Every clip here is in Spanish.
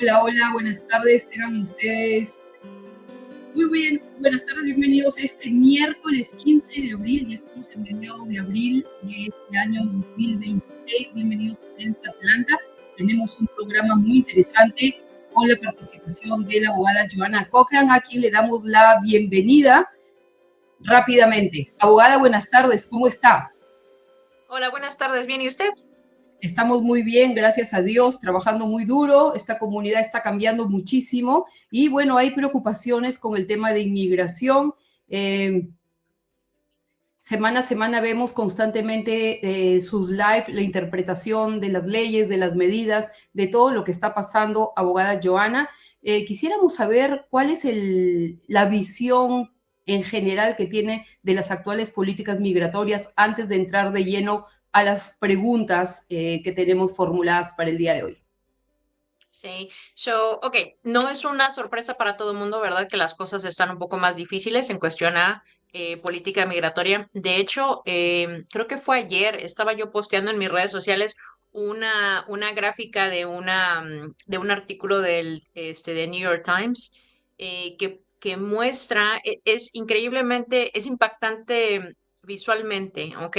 Hola, hola, buenas tardes, tengan ustedes muy bien, buenas tardes, bienvenidos a este miércoles 15 de abril, ya estamos en mediados de abril de este año 2026, bienvenidos a Prensa Atlanta, tenemos un programa muy interesante con la participación de la abogada Joanna Cochran, a quien le damos la bienvenida rápidamente. Abogada, buenas tardes, ¿cómo está? Hola, buenas tardes. ¿Bien y usted? Estamos muy bien, gracias a Dios, trabajando muy duro. Esta comunidad está cambiando muchísimo y bueno, hay preocupaciones con el tema de inmigración. Eh, Semana a semana vemos constantemente sus live, la interpretación de las leyes, de las medidas, de todo lo que está pasando, abogada Joanna. Quisiéramos saber cuál es la visión en general que tiene de las actuales políticas migratorias antes de entrar de lleno a las preguntas que tenemos formuladas para el día de hoy. Sí, ok, no es una sorpresa para todo el mundo, ¿verdad? Que las cosas están un poco más difíciles en cuestión a política migratoria. De hecho, creo que fue ayer, estaba yo posteando en mis redes sociales una gráfica de un artículo de New York Times que muestra, es increíblemente, es impactante visualmente, ¿ok?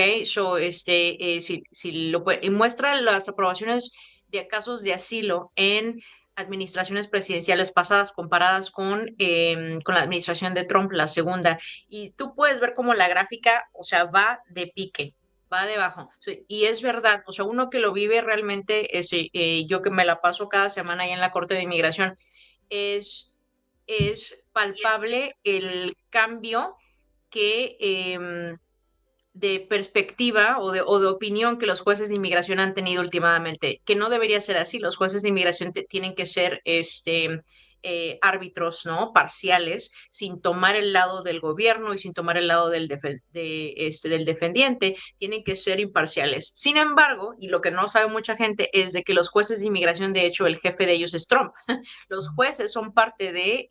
Y muestra las aprobaciones de casos de asilo en administraciones presidenciales pasadas comparadas con la administración de Trump, la segunda. Y tú puedes ver cómo la gráfica, o sea, va de pique, va debajo. Sí, y es verdad, o sea, uno que lo vive realmente, yo que me la paso cada semana ahí en la Corte de Inmigración, es, es palpable el cambio que de perspectiva o de opinión que los jueces de inmigración han tenido últimamente, que no debería ser así. Los jueces de inmigración tienen que ser árbitros, ¿no? Parciales, sin tomar el lado del gobierno y sin tomar el lado del defendiente, tienen que ser imparciales. Sin embargo, y lo que no sabe mucha gente es de que los jueces de inmigración, de hecho, el jefe de ellos es Trump. Los jueces son parte de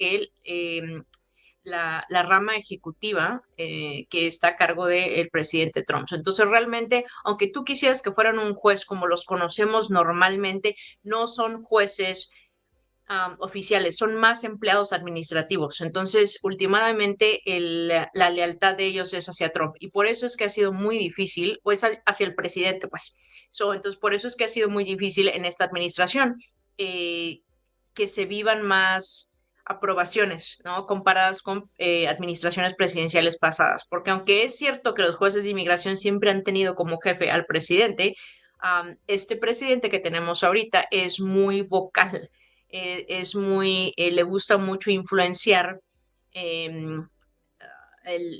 la rama ejecutiva que está a cargo del presidente Trump. Entonces, realmente, aunque tú quisieras que fueran un juez como los conocemos normalmente, no son jueces oficiales, son más empleados administrativos. Entonces, últimamente, la lealtad de ellos es hacia Trump. Y por eso es que ha sido muy difícil, o es hacia el presidente, pues. Entonces, por eso es que ha sido muy difícil en esta administración eh, que se vivan más aprobaciones, ¿no? Comparadas con administraciones presidenciales pasadas. Porque aunque es cierto que los jueces de inmigración siempre han tenido como jefe al presidente, este presidente que tenemos ahorita es muy vocal, le gusta mucho influenciar eh,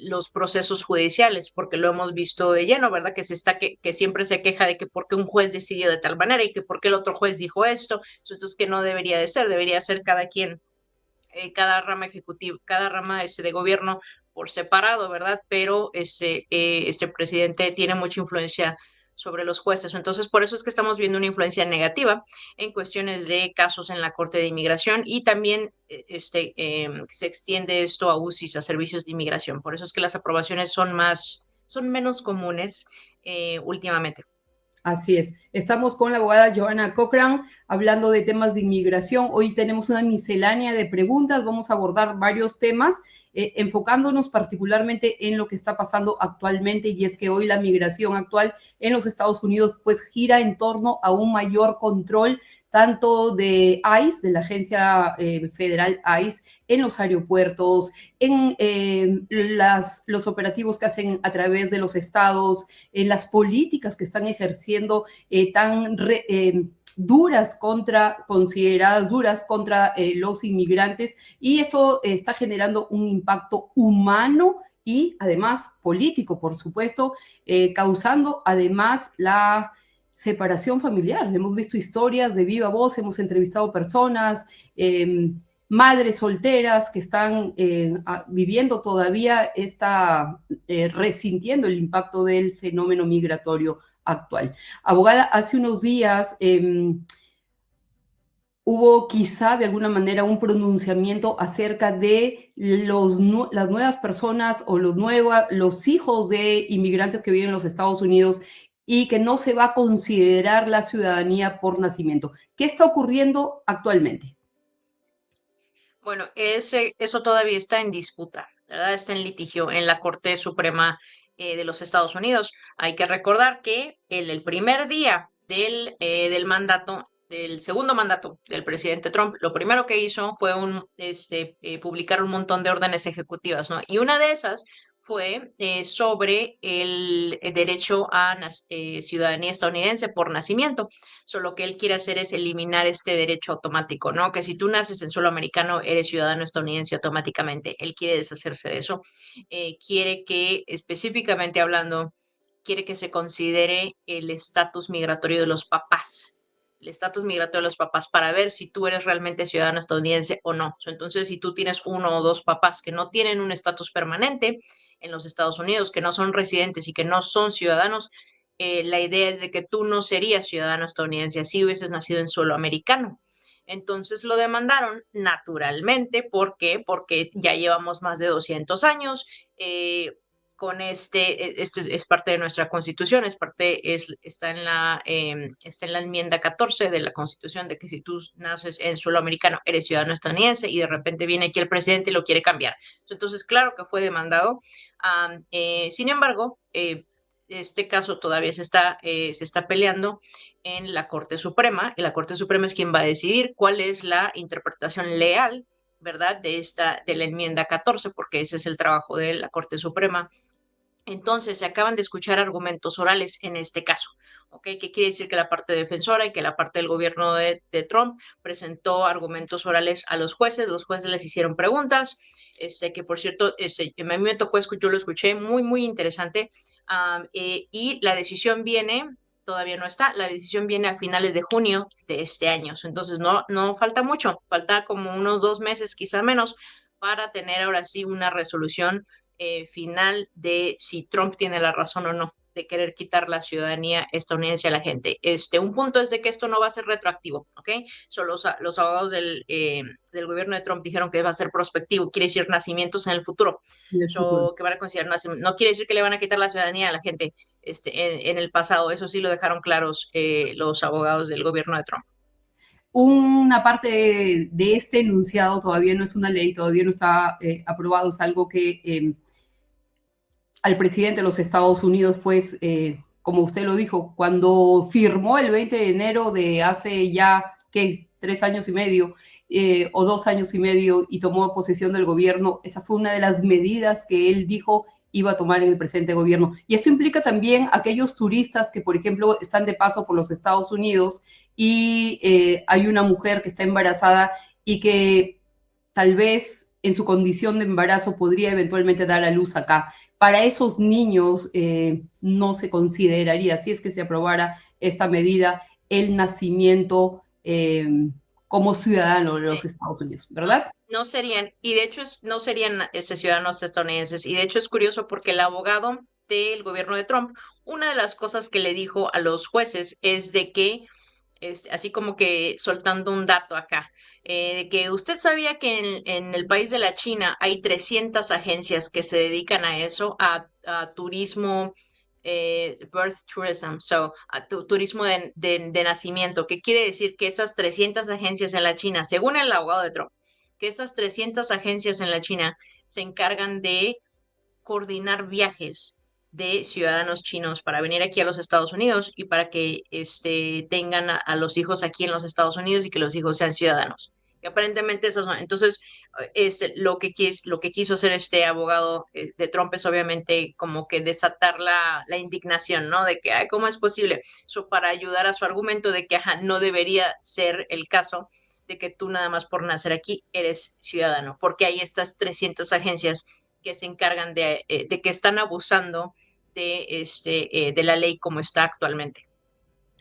los procesos judiciales, porque lo hemos visto de lleno, ¿verdad? Que siempre se queja de que por qué un juez decidió de tal manera y que por qué el otro juez dijo esto, entonces que no debería ser cada quien, cada rama ejecutiva, cada rama de gobierno por separado, ¿verdad? Pero este presidente tiene mucha influencia sobre los jueces. Entonces, por eso es que estamos viendo una influencia negativa en cuestiones de casos en la Corte de Inmigración y también se extiende esto a UCIs, a servicios de inmigración. Por eso es que las aprobaciones son menos comunes últimamente. Así es. Estamos con la abogada Joanna Cochran hablando de temas de inmigración. Hoy tenemos una miscelánea de preguntas. Vamos a abordar varios temas, enfocándonos particularmente en lo que está pasando actualmente, y es que hoy la migración actual en los Estados Unidos pues gira en torno a un mayor control tanto de ICE, de la agencia federal ICE, en los aeropuertos, en los operativos que hacen a través de los estados, en las políticas que están ejerciendo duras consideradas duras contra los inmigrantes, y esto está generando un impacto humano y además político, por supuesto, causando además la separación familiar. Hemos visto historias de viva voz, hemos entrevistado personas, madres solteras que están viviendo todavía, resintiendo el impacto del fenómeno migratorio actual. Abogada, hace unos días hubo quizá de alguna manera un pronunciamiento acerca de las nuevas personas o los hijos de inmigrantes que viven en los Estados Unidos y que no se va a considerar la ciudadanía por nacimiento. ¿Qué está ocurriendo actualmente? Bueno, eso todavía está en disputa, ¿verdad? Está en litigio en la Corte Suprema de los Estados Unidos. Hay que recordar que en el primer día del mandato, del segundo mandato del presidente Trump, lo primero que hizo fue publicar un montón de órdenes ejecutivas, ¿no? Y una de esas fue sobre el derecho a ciudadanía estadounidense por nacimiento. Solo que él quiere hacer es eliminar este derecho automático, ¿no? Que si tú naces en suelo americano, eres ciudadano estadounidense automáticamente. Él quiere deshacerse de eso. Quiere que, específicamente hablando, quiere que se considere el estatus migratorio de los papás. El estatus migratorio de los papás para ver si tú eres realmente ciudadano estadounidense o no. Entonces, si tú tienes uno o dos papás que no tienen un estatus permanente en los Estados Unidos, que no son residentes y que no son ciudadanos, la idea es de que tú no serías ciudadano estadounidense si hubieses nacido en suelo americano. Entonces lo demandaron naturalmente. ¿Por qué? Porque ya llevamos más de 200 años. Con este es parte de nuestra constitución, está en la enmienda 14 de la constitución, de que si tú naces en suelo americano eres ciudadano estadounidense, y de repente viene aquí el presidente y lo quiere cambiar. Entonces, claro que fue demandado. Sin embargo, este caso todavía se está peleando en la Corte Suprema, y la Corte Suprema es quien va a decidir cuál es la interpretación leal, ¿verdad?, de la enmienda 14, porque ese es el trabajo de la Corte Suprema. Entonces, se acaban de escuchar argumentos orales en este caso, ¿ok? ¿Qué quiere decir? Que la parte defensora y que la parte del gobierno de Trump presentó argumentos orales a los jueces les hicieron preguntas, que por cierto, a mí me tocó, yo lo escuché, muy, muy interesante. Y la decisión viene, todavía no está, la decisión viene a finales de junio de este año. Entonces, no falta mucho, falta como unos 2 meses, quizá menos, para tener ahora sí una resolución final de si Trump tiene la razón o no de querer quitar la ciudadanía estadounidense a la gente. Un punto es de que esto no va a ser retroactivo, ¿ok? Los abogados del gobierno de Trump dijeron que va a ser prospectivo, quiere decir nacimientos en el futuro. En el futuro. Que van a considerar nacimientos. No quiere decir que le van a quitar la ciudadanía a la gente en el pasado. Eso sí lo dejaron claros los abogados del gobierno de Trump. Una parte de este enunciado todavía no es una ley, todavía no está aprobado, es algo que al presidente de los Estados Unidos, pues, como usted lo dijo, cuando firmó el 20 de enero de hace ya, ¿qué? 3 años y medio o 2 años y medio, y tomó posesión del gobierno, esa fue una de las medidas que él dijo iba a tomar en el presente gobierno. Y esto implica también a aquellos turistas que, por ejemplo, están de paso por los Estados Unidos y hay una mujer que está embarazada y que tal vez en su condición de embarazo podría eventualmente dar a luz acá. Para esos niños no se consideraría, si es que se aprobara esta medida, el nacimiento como ciudadano de los Estados Unidos, ¿verdad? No serían, y de hecho no serían ciudadanos estadounidenses. Y de hecho es curioso porque el abogado del gobierno de Trump, una de las cosas que le dijo a los jueces es de que, así como que soltando un dato acá, de que usted sabía que en el país de la China hay 300 agencias que se dedican a eso, a turismo, birth tourism, a turismo de nacimiento. ¿Qué quiere decir? Que esas 300 agencias en la China, según el abogado de Trump, que esas 300 agencias en la China se encargan de coordinar viajes de ciudadanos chinos para venir aquí a los Estados Unidos y para que tengan a los hijos aquí en los Estados Unidos y que los hijos sean ciudadanos. Y aparentemente esas son. Entonces, lo que quiso hacer este abogado de Trump es obviamente como que desatar la indignación, ¿no? De que, ay, ¿cómo es posible? Eso para ayudar a su argumento de que, ajá, no debería ser el caso de que tú nada más por nacer aquí eres ciudadano, porque hay estas 300 agencias que se encargan de que están abusando de la ley como está actualmente.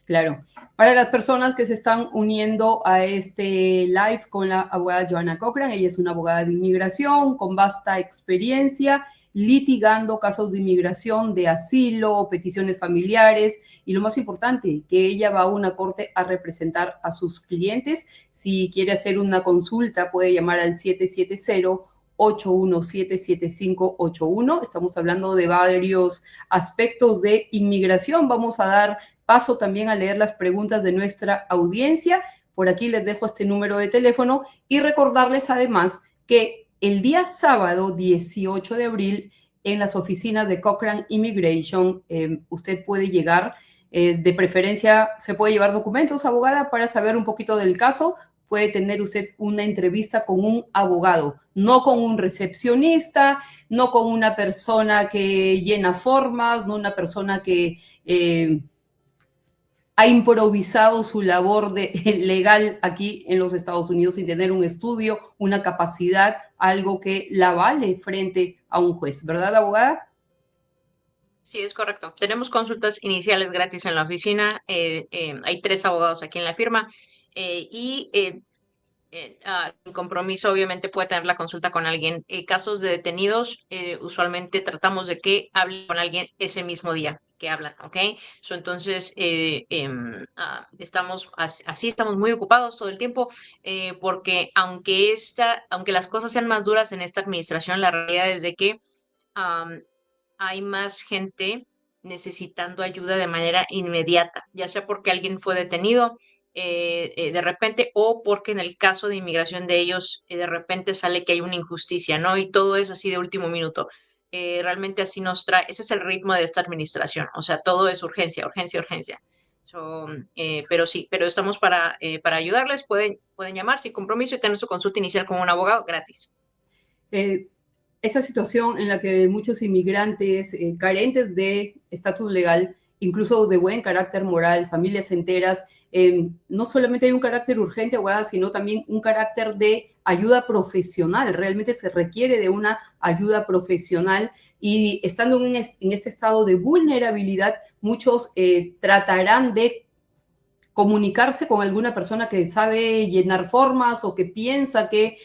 Claro. Para las personas que se están uniendo a este live con la abogada Joanna Cochran, ella es una abogada de inmigración con vasta experiencia litigando casos de inmigración, de asilo, peticiones familiares y lo más importante, que ella va a una corte a representar a sus clientes. Si quiere hacer una consulta, puede llamar al 770-817-7581. Estamos hablando de varios aspectos de inmigración. Vamos a dar paso también a leer las preguntas de nuestra audiencia. Por aquí les dejo este número de teléfono y recordarles además que el día sábado 18 de abril en las oficinas de Cochrane Immigration usted puede llegar. De preferencia, se puede llevar documentos, abogada, para saber un poquito del caso. Puede tener usted una entrevista con un abogado, no con un recepcionista, no con una persona que llena formas, no una persona que ha improvisado su labor legal aquí en los Estados Unidos sin tener un estudio, una capacidad, algo que la vale frente a un juez, ¿verdad, abogada? Sí, es correcto. Tenemos consultas iniciales gratis en la oficina. Hay 3 abogados aquí en la firma y sin compromiso, obviamente puede tener la consulta con alguien. Casos de detenidos, usualmente tratamos de que hable con alguien ese mismo día que hablan, ¿ok? Entonces, estamos así, estamos muy ocupados todo el tiempo, porque aunque las cosas sean más duras en esta administración, la realidad es de que am, hay más gente necesitando ayuda de manera inmediata, ya sea porque alguien fue detenido de repente o porque en el caso de inmigración de ellos de repente sale que hay una injusticia, ¿no? Y todo eso así de último minuto. Realmente así nos trae, ese es el ritmo de esta administración, o sea, todo es urgencia, urgencia, urgencia. So, pero sí, pero estamos para ayudarles, pueden llamar sin compromiso y tener su consulta inicial con un abogado gratis. Eh, Esta situación en la que muchos inmigrantes carentes de estatus legal, incluso de buen carácter moral, familias enteras, no solamente hay un carácter urgente, abogada, sino también un carácter de ayuda profesional. Realmente se requiere de una ayuda profesional y estando en este estado de vulnerabilidad, muchos tratarán de comunicarse con alguna persona que sabe llenar formas o que piensa que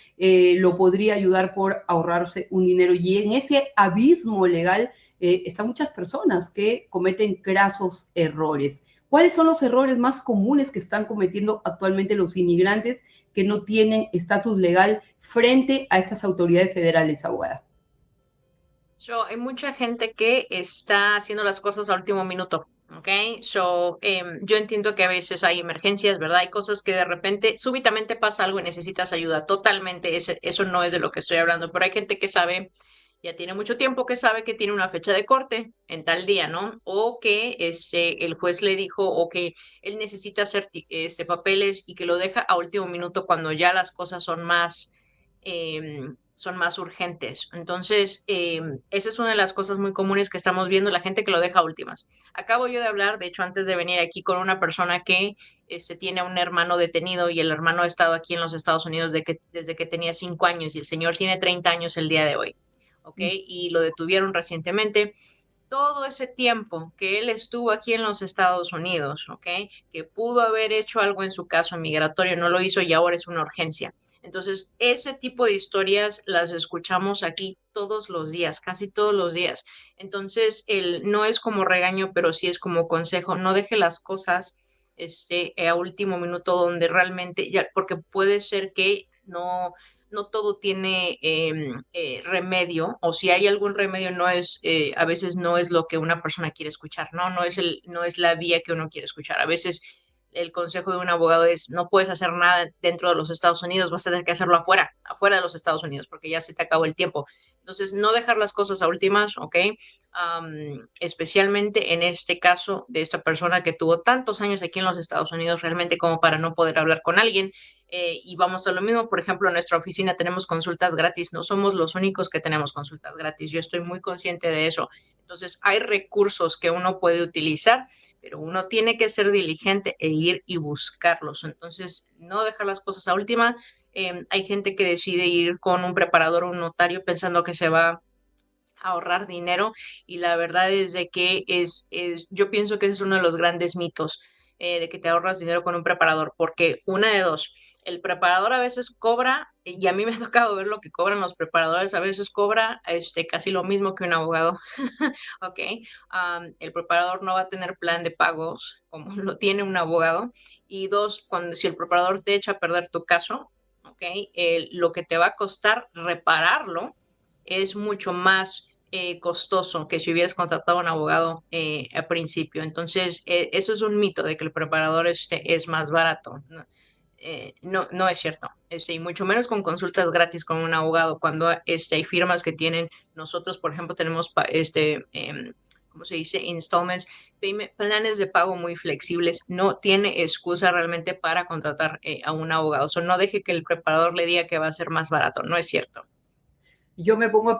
lo podría ayudar por ahorrarse un dinero. Y en ese abismo legal están muchas personas que cometen grasos errores. ¿Cuáles son los errores más comunes que están cometiendo actualmente los inmigrantes que no tienen estatus legal frente a estas autoridades federales, abogada? Hay mucha gente que está haciendo las cosas a último minuto, ¿ok? Yo entiendo que a veces hay emergencias, ¿verdad? Hay cosas que de repente, súbitamente pasa algo y necesitas ayuda. Totalmente, eso no es de lo que estoy hablando, pero hay gente que sabe, ya tiene mucho tiempo que sabe que tiene una fecha de corte en tal día, ¿no? O que el juez le dijo o que él necesita hacer papeles y que lo deja a último minuto cuando ya las cosas son más urgentes. Entonces, esa es una de las cosas muy comunes que estamos viendo, la gente que lo deja a últimas. Acabo yo de hablar, de hecho, antes de venir aquí con una persona que tiene un hermano detenido y el hermano ha estado aquí en los Estados Unidos desde que tenía 5 años y el señor tiene 30 años el día de hoy, ¿ok? Y lo detuvieron recientemente. Todo ese tiempo que él estuvo aquí en los Estados Unidos, ¿ok? Que pudo haber hecho algo en su caso migratorio, no lo hizo y ahora es una urgencia. Entonces, ese tipo de historias las escuchamos aquí todos los días, casi todos los días. Entonces, no es como regaño, pero sí es como consejo. No deje las cosas a último minuto donde realmente, ya, porque puede ser que no todo tiene remedio, o si hay algún remedio, a veces no es lo que una persona quiere escuchar, ¿no? No es la vía que uno quiere escuchar. A veces el consejo de un abogado es, no puedes hacer nada dentro de los Estados Unidos, vas a tener que hacerlo afuera de los Estados Unidos, porque ya se te acabó el tiempo. Entonces, no dejar las cosas a últimas, ¿ok? Especialmente en este caso de esta persona que tuvo tantos años aquí en los Estados Unidos, realmente como para no poder hablar con alguien. Y vamos a lo mismo, por ejemplo, en nuestra oficina tenemos consultas gratis, no somos los únicos que tenemos consultas gratis, yo estoy muy consciente de eso. Entonces, hay recursos que uno puede utilizar, pero uno tiene que ser diligente e ir y buscarlos. Entonces, no dejar las cosas a última. Hay gente que decide ir con un preparador o un notario pensando que se va a ahorrar dinero y la verdad es de que yo pienso que ese es uno de los grandes mitos de que te ahorras dinero con un preparador, porque una de dos, el preparador a veces cobra, y a mí me ha tocado ver lo que cobran los preparadores, a veces cobra casi lo mismo que un abogado, ¿ok? El preparador no va a tener plan de pagos como lo tiene un abogado, y dos, si el preparador te echa a perder tu caso, ¿ok? Lo que te va a costar repararlo es mucho más costoso que si hubieras contratado a un abogado al principio. Entonces, eso es un mito de que el preparador es más barato, ¿no? no, no es cierto. Y mucho menos con consultas gratis con un abogado, cuando hay firmas que tienen, nosotros, por ejemplo, tenemos, ¿cómo se dice? Installments, planes de pago muy flexibles. No tiene excusa realmente para contratar a un abogado. No deje que el preparador le diga que va a ser más barato. No es cierto. Yo me pongo a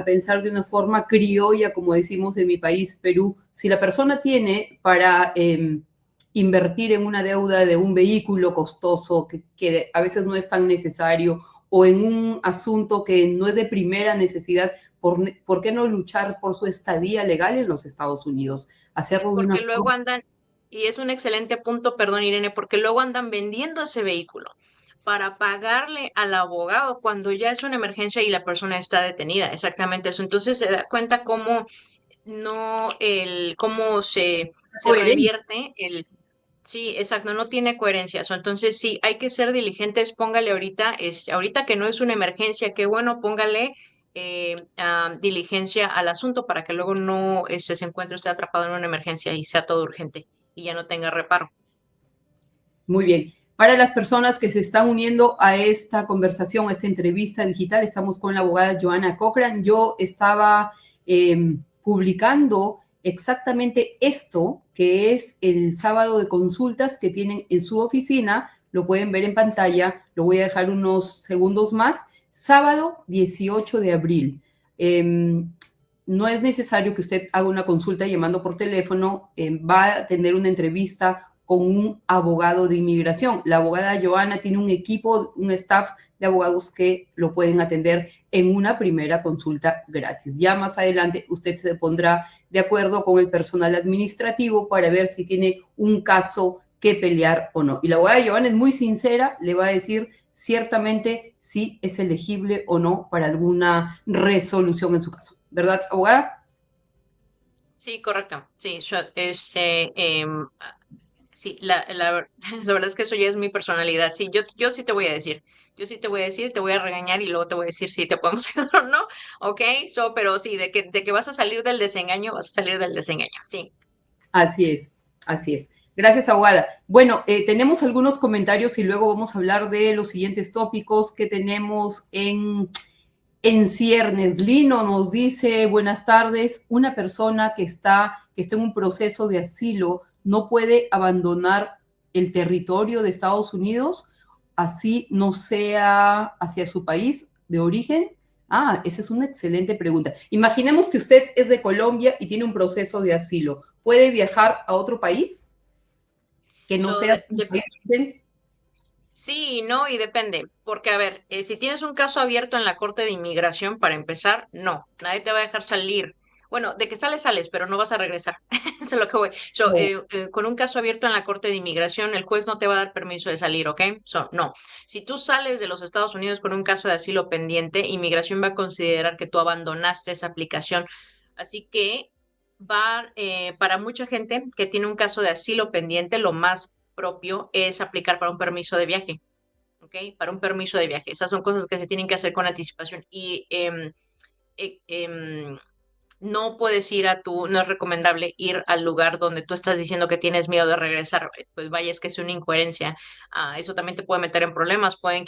pensar de una forma criolla, como decimos en mi país, Perú. Si la persona tiene para invertir en una deuda de un vehículo costoso que a veces no es tan necesario, o en un asunto que no es de primera necesidad, ¿por qué no luchar por su estadía legal en los Estados Unidos? Hacerlo de una Porque luego forma... andan, y es un excelente punto, perdón Irene, porque luego andan vendiendo ese vehículo para pagarle al abogado cuando ya es una emergencia y la persona está detenida. Exactamente eso. Entonces se da cuenta cómo no, cómo se Coherencia. revierte el. Sí, exacto, no tiene coherencia eso. Entonces sí, hay que ser diligentes. Póngale ahorita, ahorita que no es una emergencia, qué bueno, póngale diligencia al asunto para que luego no se encuentre usted atrapado en una emergencia y sea todo urgente y ya no tenga reparo. Muy bien. Para las personas que se están uniendo a esta conversación, a esta entrevista digital, estamos con la abogada Joanna Cochran. Yo estaba publicando exactamente esto, que es el sábado de consultas que tienen en su oficina. Lo pueden ver en pantalla. Lo voy a dejar unos segundos más. Sábado 18 de abril. No es necesario que usted haga una consulta llamando por teléfono. Va a tener una entrevista con un abogado de inmigración. La abogada Joanna tiene un equipo, un staff de abogados que lo pueden atender en una primera consulta gratis. Ya más adelante usted se pondrá de acuerdo con el personal administrativo para ver si tiene un caso que pelear o no. Y la abogada Joanna es muy sincera, le va a decir ciertamente si es elegible o no para alguna resolución en su caso. ¿Verdad, abogada? Sí, correcto. Sí, sí, la verdad es que eso ya es mi personalidad. Sí, yo sí te voy a decir. Yo sí te voy a decir, te voy a regañar y luego te voy a decir si te podemos ayudar o no. ¿Ok? Pero sí, de que vas a salir del desengaño, vas a salir del desengaño. Sí. Así es, así es. Gracias, abogada. Bueno, tenemos algunos comentarios y luego vamos a hablar de los siguientes tópicos que tenemos en ciernes. Lino nos dice, buenas tardes, una persona que está en un proceso de asilo no puede abandonar el territorio de Estados Unidos, así no sea hacia su país de origen. Ah, esa es una excelente pregunta. Imaginemos que usted es de Colombia y tiene un proceso de asilo. ¿Puede viajar a otro país que no So, sea su país de origen? sí, no, y depende, porque a ver, si tienes un caso abierto en la Corte de Inmigración, para empezar, no, nadie te va a dejar salir. Bueno, de que sales, sales, pero no vas a regresar. Eso es lo que voy. No. Con un caso abierto en la Corte de Inmigración, el juez no te va a dar permiso de salir, ¿ok? No. Si tú sales de los Estados Unidos con un caso de asilo pendiente, Inmigración va a considerar que tú abandonaste esa aplicación. Así que para mucha gente que tiene un caso de asilo pendiente, lo más propio es aplicar para un permiso de viaje, ¿ok? Para un permiso de viaje. Esas son cosas que se tienen que hacer con anticipación y eh, em, no puedes no es recomendable ir al lugar donde tú estás diciendo que tienes miedo de regresar, pues vaya, es que es una incoherencia. Eso también te puede meter en problemas, pueden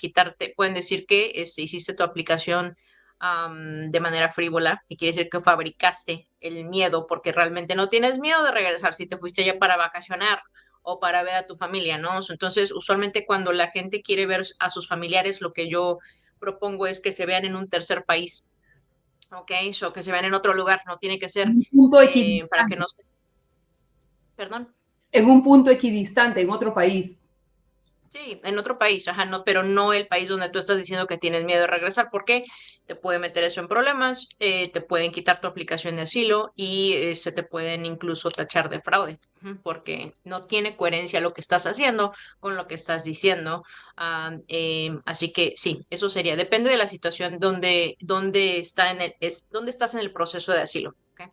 decir que hiciste tu aplicación de manera frívola, y quiere decir que fabricaste el miedo porque realmente no tienes miedo de regresar si te fuiste allá para vacacionar o para ver a tu familia, ¿no? Entonces, usualmente cuando la gente quiere ver a sus familiares, lo que yo propongo es que se vean en un tercer país. Ok, que se vean en otro lugar, no tiene que ser En un punto para que equidistante, no se. Perdón. en un punto equidistante, en otro país. Sí, en otro país, ajá, no, pero no el país donde tú estás diciendo que tienes miedo de regresar, porque te puede meter eso en problemas, te pueden quitar tu aplicación de asilo y se te pueden incluso tachar de fraude, porque no tiene coherencia lo que estás haciendo con lo que estás diciendo. Así que sí, eso sería, depende de la situación donde estás en el proceso de asilo. ¿Ok?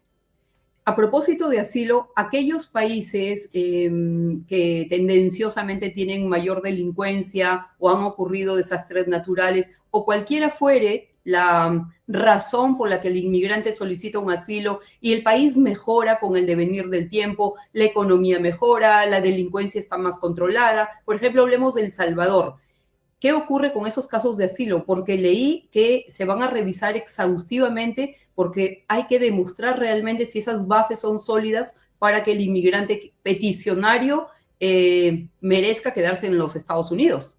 A propósito de asilo, aquellos países que tendenciosamente tienen mayor delincuencia o han ocurrido desastres naturales o cualquiera fuere la razón por la que el inmigrante solicita un asilo y el país mejora con el devenir del tiempo, la economía mejora, la delincuencia está más controlada. Por ejemplo, hablemos de El Salvador. ¿Qué ocurre con esos casos de asilo? Porque leí que se van a revisar exhaustivamente porque hay que demostrar realmente si esas bases son sólidas para que el inmigrante peticionario merezca quedarse en los Estados Unidos.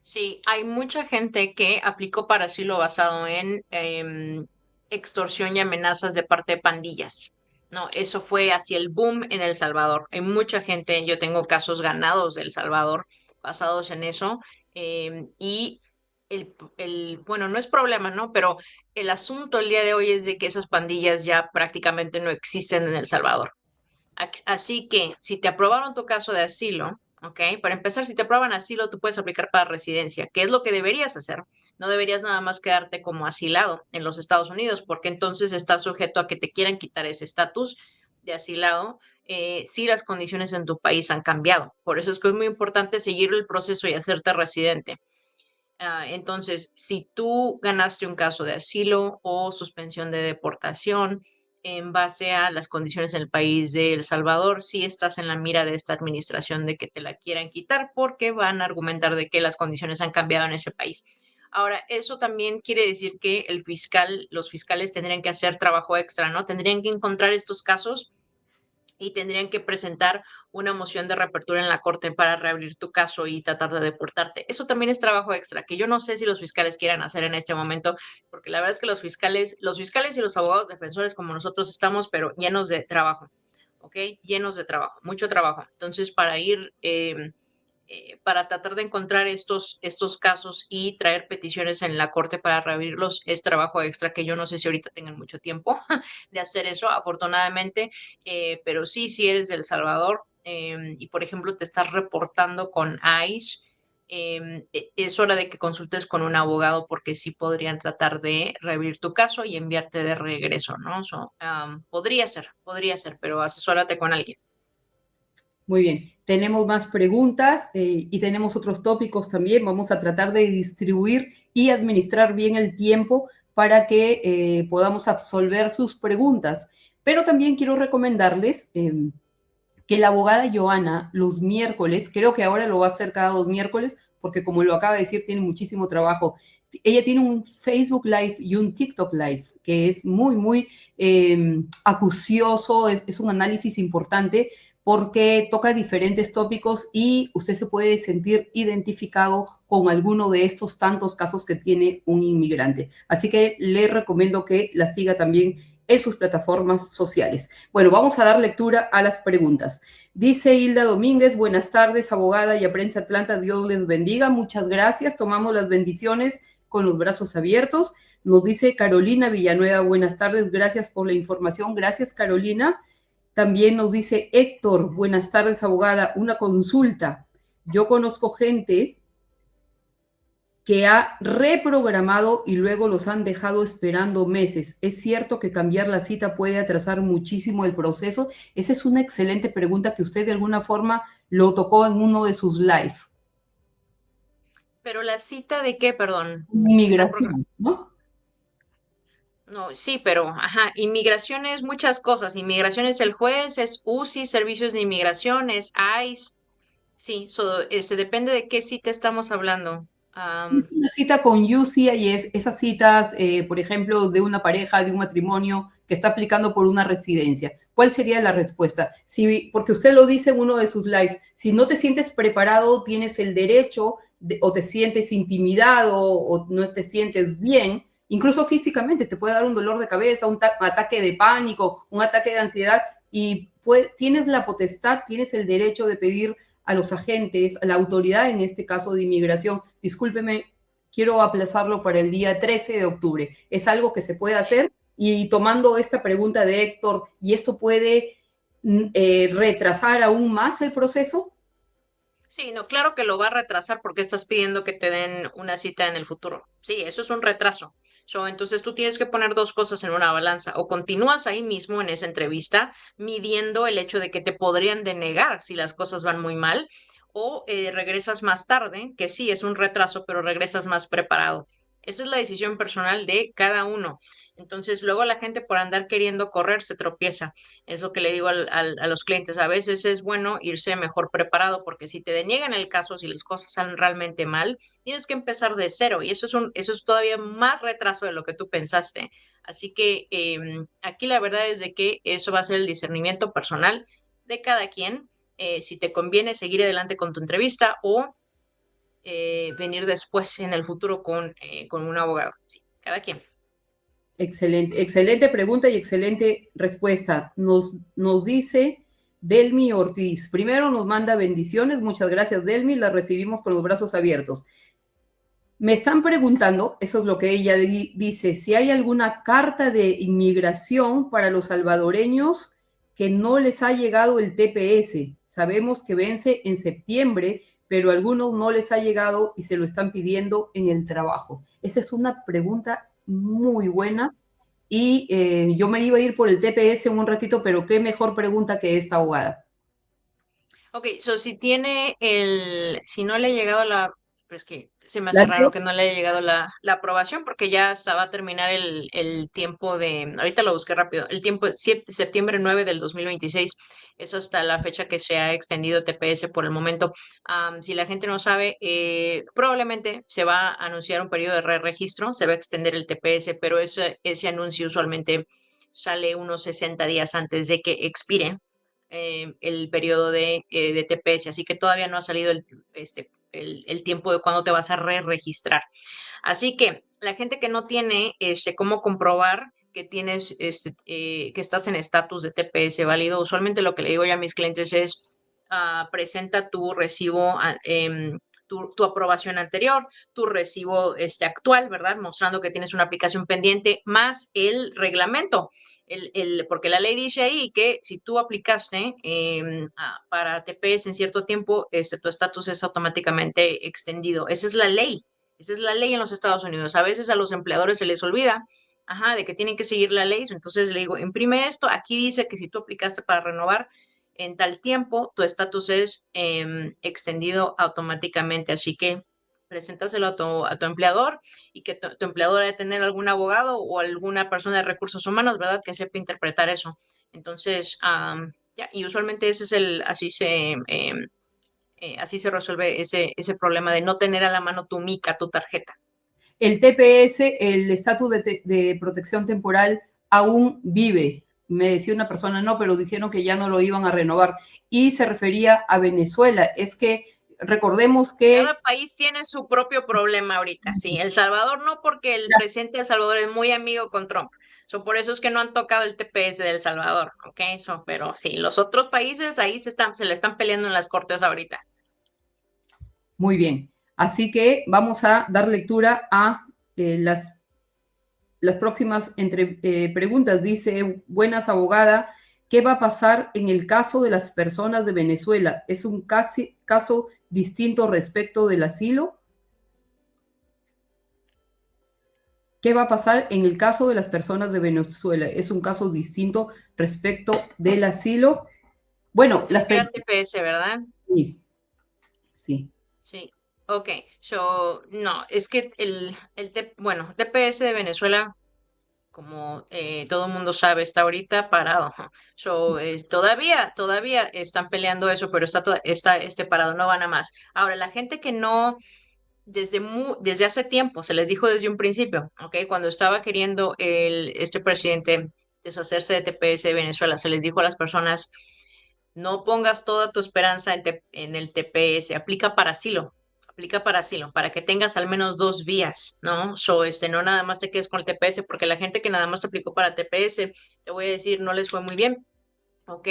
Sí, hay mucha gente que aplicó para asilo basado en extorsión y amenazas de parte de pandillas. No, eso fue así el boom en El Salvador. Hay mucha gente, yo tengo casos ganados de El Salvador basados en eso. Y bueno, no es problema, ¿no? Pero el asunto el día de hoy es de que esas pandillas ya prácticamente no existen en El Salvador. Así que si te aprobaron tu caso de asilo, ¿ok? Para empezar, si te aprueban asilo, tú puedes aplicar para residencia, que es lo que deberías hacer. No deberías nada más quedarte como asilado en los Estados Unidos, porque entonces estás sujeto a que te quieran quitar ese estatus de asilado si las condiciones en tu país han cambiado. Por eso es que es muy importante seguir el proceso y hacerte residente. Entonces, si tú ganaste un caso de asilo o suspensión de deportación en base a las condiciones en el país de El Salvador, sí estás en la mira de esta administración de que te la quieran quitar porque van a argumentar de que las condiciones han cambiado en ese país. Ahora, eso también quiere decir que los fiscales tendrían que hacer trabajo extra, ¿no? Tendrían que encontrar estos casos y tendrían que presentar una moción de reapertura en la corte para reabrir tu caso y tratar de deportarte. Eso también es trabajo extra, que yo no sé si los fiscales quieran hacer en este momento, porque la verdad es que los fiscales y los abogados defensores como nosotros estamos, pero llenos de trabajo, ¿ok? Llenos de trabajo, mucho trabajo. Entonces, para tratar de encontrar estos casos y traer peticiones en la corte para reabrirlos es trabajo extra que yo no sé si ahorita tengan mucho tiempo de hacer eso, afortunadamente, pero sí, si eres de El Salvador y, por ejemplo, te estás reportando con ICE, es hora de que consultes con un abogado porque sí podrían tratar de reabrir tu caso y enviarte de regreso, ¿no? Podría ser, pero asesórate con alguien. Muy bien, tenemos más preguntas y tenemos otros tópicos también. Vamos a tratar de distribuir y administrar bien el tiempo para que podamos absolver sus preguntas. Pero también quiero recomendarles que la abogada Joana los miércoles, creo que ahora lo va a hacer cada 2 miércoles, porque como lo acaba de decir, tiene muchísimo trabajo. Ella tiene un Facebook Live y un TikTok Live, que es muy, muy acucioso, es un análisis importante porque toca diferentes tópicos y usted se puede sentir identificado con alguno de estos tantos casos que tiene un inmigrante. Así que le recomiendo que la siga también en sus plataformas sociales. Bueno, vamos a dar lectura a las preguntas. Dice Hilda Domínguez, buenas tardes, abogada y a Prensa Atlanta, Dios les bendiga. Muchas gracias, tomamos las bendiciones con los brazos abiertos. Nos dice Carolina Villanueva, buenas tardes, gracias por la información. Gracias, Carolina. También nos dice Héctor, buenas tardes, abogada, una consulta. Yo conozco gente que ha reprogramado y luego los han dejado esperando meses. ¿Es cierto que cambiar la cita puede atrasar muchísimo el proceso? Esa es una excelente pregunta que usted de alguna forma lo tocó en uno de sus live. Pero la cita de qué, perdón. Inmigración, ¿no? No, sí, pero, ajá, inmigración es muchas cosas. Inmigración es el juez, es UCI, servicios de inmigración, es ICE. Sí, depende de qué cita estamos hablando. Es una cita con UCI y es esas citas, por ejemplo, de una pareja, de un matrimonio que está aplicando por una residencia. ¿Cuál sería la respuesta? Si, porque usted lo dice en uno de sus lives, si no te sientes preparado, tienes el derecho o te sientes intimidado o no te sientes bien, incluso físicamente te puede dar un dolor de cabeza, un ataque de pánico, un ataque de ansiedad y tienes la potestad, tienes el derecho de pedir a los agentes, a la autoridad en este caso de inmigración, discúlpeme, quiero aplazarlo para el día 13 de octubre. Es algo que se puede hacer y tomando esta pregunta de Héctor, ¿y esto puede retrasar aún más el proceso? Sí, no, claro que lo va a retrasar porque estás pidiendo que te den una cita en el futuro. Sí, eso es un retraso. Entonces tú tienes que poner dos cosas en una balanza. O continúas ahí mismo en esa entrevista midiendo el hecho de que te podrían denegar si las cosas van muy mal, o regresas más tarde, que sí es un retraso, pero regresas más preparado. Esa es la decisión personal de cada uno. Entonces, luego la gente por andar queriendo correr se tropieza. Es lo que le digo a los clientes. A veces es bueno irse mejor preparado porque si te deniegan el caso, si las cosas salen realmente mal, tienes que empezar de cero y eso es todavía más retraso de lo que tú pensaste. Así que aquí la verdad es de que eso va a ser el discernimiento personal de cada quien. Si te conviene seguir adelante con tu entrevista o venir después en el futuro con un abogado. Sí, cada quien. Excelente, excelente pregunta y excelente respuesta. Nos dice Delmi Ortiz. Primero nos manda bendiciones. Muchas gracias, Delmi. La recibimos con los brazos abiertos. Me están preguntando, eso es lo que ella dice, si hay alguna carta de inmigración para los salvadoreños que no les ha llegado el TPS. Sabemos que vence en septiembre, pero a algunos no les ha llegado y se lo están pidiendo en el trabajo. Esa es una pregunta muy buena y yo me iba a ir por el TPS en un ratito, pero qué mejor pregunta que esta, abogada. Ok, so si no le ha llegado pues que se me hace La raro que no le haya llegado la aprobación porque ya estaba a terminar el tiempo ahorita lo busqué rápido, el tiempo, septiembre 9 del 2026, eso hasta la fecha que se ha extendido TPS por el momento. Si la gente no sabe, probablemente se va a anunciar un periodo de re-registro, se va a extender el TPS, pero ese anuncio usualmente sale unos 60 días antes de que expire el periodo de TPS, así que todavía no ha salido el tiempo de cuándo te vas a re-registrar. Así que la gente que no tiene cómo comprobar que tienes que estás en estatus de TPS válido, usualmente lo que le digo yo a mis clientes es presenta tu recibo tu aprobación anterior, tu recibo actual, ¿verdad? Mostrando que tienes una aplicación pendiente, más el reglamento. Porque la ley dice ahí que si tú aplicaste para TPS en cierto tiempo, tu estatus es automáticamente extendido. Esa es la ley. Esa es la ley en los Estados Unidos. A veces a los empleadores se les olvida, de que tienen que seguir la ley. Entonces le digo, imprime esto. Aquí dice que si tú aplicaste para renovar en tal tiempo, tu estatus es extendido automáticamente. Así que preséntaselo a tu empleador y que tu empleador debe tener algún abogado o alguna persona de recursos humanos, ¿verdad? Que sepa interpretar eso. Entonces, ya, y usualmente ese es así se resuelve ese problema de no tener a la mano tu mica, tu tarjeta. El TPS, el estatus de protección temporal, aún vive. Me decía una persona, no, pero dijeron que ya no lo iban a renovar. Y se refería a Venezuela. Es que recordemos que... Cada país tiene su propio problema ahorita, sí. El Salvador no, porque el presidente de El Salvador es muy amigo con Trump. Por eso es que no han tocado el TPS de El Salvador, ¿ok? Pero sí, los otros países ahí se le están peleando en las cortes ahorita. Muy bien. Así que vamos a dar lectura a las próximas preguntas. Dice, buenas, abogada, ¿qué va a pasar en el caso de las personas de Venezuela? ¿Es un caso distinto respecto del asilo? ¿Qué va a pasar en el caso de las personas de Venezuela? ¿Es un caso distinto respecto del asilo? Bueno, se refiere al TPS, ¿verdad? Sí. Sí. Sí. Ok, no, es que TPS de Venezuela, como todo el mundo sabe, está ahorita parado. Todavía están peleando eso, pero está parado, no van a más. Ahora, la gente que no, desde hace tiempo, se les dijo desde un principio, ¿ok? Cuando estaba queriendo este presidente deshacerse de TPS de Venezuela, se les dijo a las personas, no pongas toda tu esperanza en el TPS, aplica para asilo, para que tengas al menos dos vías, ¿no? No nada más te quedes con el TPS, porque la gente que nada más aplicó para TPS, te voy a decir, no les fue muy bien, ¿ok?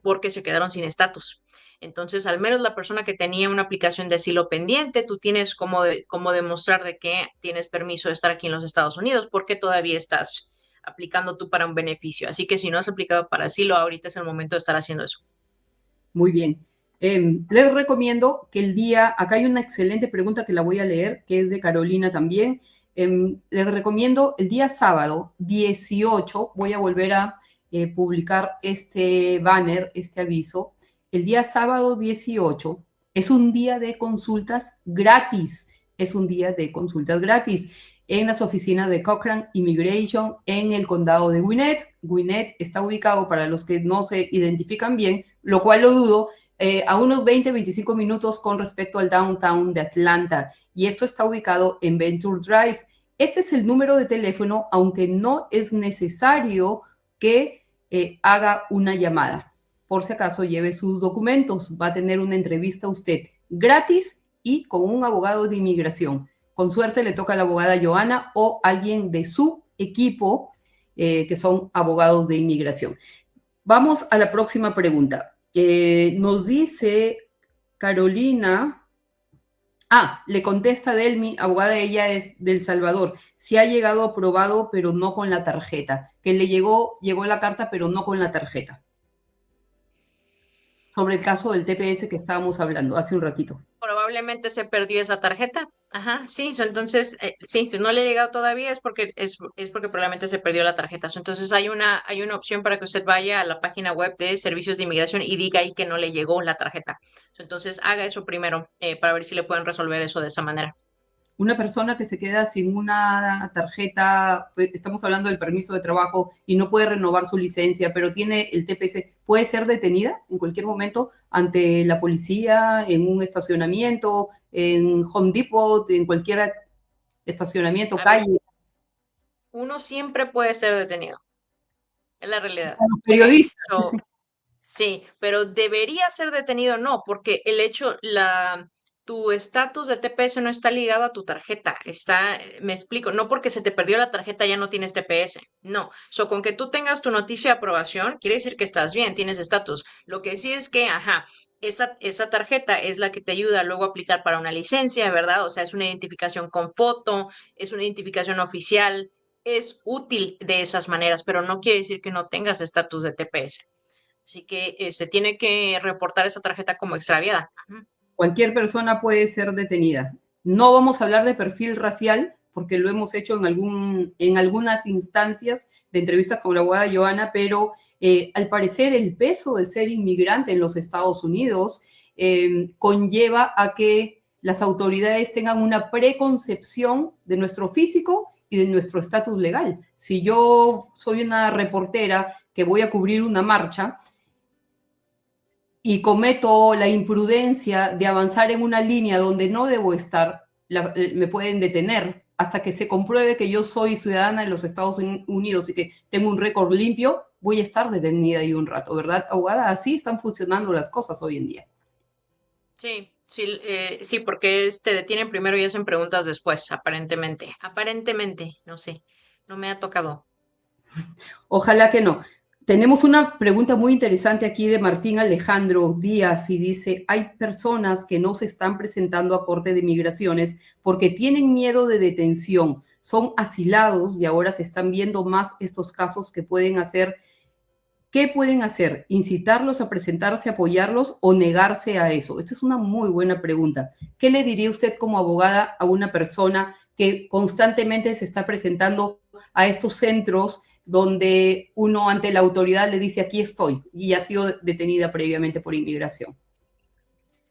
Porque se quedaron sin estatus. Entonces, al menos la persona que tenía una aplicación de asilo pendiente, tú tienes como demostrar de que tienes permiso de estar aquí en los Estados Unidos, porque todavía estás aplicando tú para un beneficio. Así que si no has aplicado para asilo, ahorita es el momento de estar haciendo eso. Muy bien. Les recomiendo que acá hay una excelente pregunta que la voy a leer, que es de Carolina también. Les recomiendo el día sábado 18, voy a volver a publicar este banner, este aviso. El día sábado 18 es un día de consultas gratis. es un día de consultas gratis en las oficinas de Cochrane Immigration en el condado de Gwinnett. Gwinnett está ubicado, para los que no se identifican bien, lo cual lo dudo, a unos 20-25 minutos con respecto al downtown de Atlanta. Y esto está ubicado en Venture Drive. Este es el número de teléfono, aunque no es necesario que haga una llamada. Por si acaso, lleve sus documentos. Va a tener una entrevista usted gratis y con un abogado de inmigración. Con suerte le toca a la abogada Joana o alguien de su equipo que son abogados de inmigración. Vamos a la próxima pregunta. Nos dice Carolina... le contesta Delmi, abogada, ella es del Salvador. Sí ha llegado aprobado, pero no con la tarjeta. Que le llegó la carta, pero no con la tarjeta. Sobre el caso del TPS que estábamos hablando hace un ratito. Probablemente se perdió esa tarjeta. Ajá, sí, entonces, sí, si no le ha llegado todavía es porque probablemente se perdió la tarjeta. Entonces hay una opción para que usted vaya a la página web de Servicios de Inmigración y diga ahí que no le llegó la tarjeta. Entonces haga eso primero para ver si le pueden resolver eso de esa manera. Una persona que se queda sin una tarjeta, estamos hablando del permiso de trabajo y no puede renovar su licencia, pero tiene el TPS, ¿puede ser detenida en cualquier momento ante la policía, en un estacionamiento, en Home Depot, en cualquier estacionamiento, A ver, calle? uno siempre puede ser detenido, es la realidad. A los Ok, periodistas. sí, pero debería ser detenido, no, porque tu estatus de TPS no está ligado a tu tarjeta. Me explico, no porque se te perdió la tarjeta ya no tienes TPS. No, con que tú tengas tu noticia de aprobación, quiere decir que estás bien, tienes estatus. Lo que sí es que, ajá, esa tarjeta es la que te ayuda luego a aplicar para una licencia, ¿verdad? O sea, es una identificación con foto, es una identificación oficial, es útil de esas maneras, pero no quiere decir que no tengas estatus de TPS. Así que se tiene que reportar esa tarjeta como extraviada. Ujú. Cualquier persona puede ser detenida. No vamos a hablar de perfil racial, porque lo hemos hecho en algunas instancias de entrevistas con la abogada Joana, pero al parecer el peso de ser inmigrante en los Estados Unidos conlleva a que las autoridades tengan una preconcepción de nuestro físico y de nuestro estatus legal. Si yo soy una reportera que voy a cubrir una marcha, y cometo la imprudencia de avanzar en una línea donde no debo estar, me pueden detener hasta que se compruebe que yo soy ciudadana de los Estados Unidos y que tengo un récord limpio, voy a estar detenida ahí un rato, ¿verdad, abogada? Así están funcionando las cosas hoy en día. Sí, sí, sí, porque te detienen primero y hacen preguntas después, aparentemente. Aparentemente, no sé, no me ha tocado. Ojalá que no. Tenemos una pregunta muy interesante aquí de Martín Alejandro Díaz y dice, hay personas que no se están presentando a Corte de Migraciones porque tienen miedo de detención, son asilados y ahora se están viendo más estos casos que pueden hacer. ¿Qué pueden hacer? ¿Incitarlos a presentarse, apoyarlos o negarse a eso? Esta es una muy buena pregunta. ¿Qué le diría usted como abogada a una persona que constantemente se está presentando a estos centros donde uno ante la autoridad le dice aquí estoy y ha sido detenida previamente por inmigración?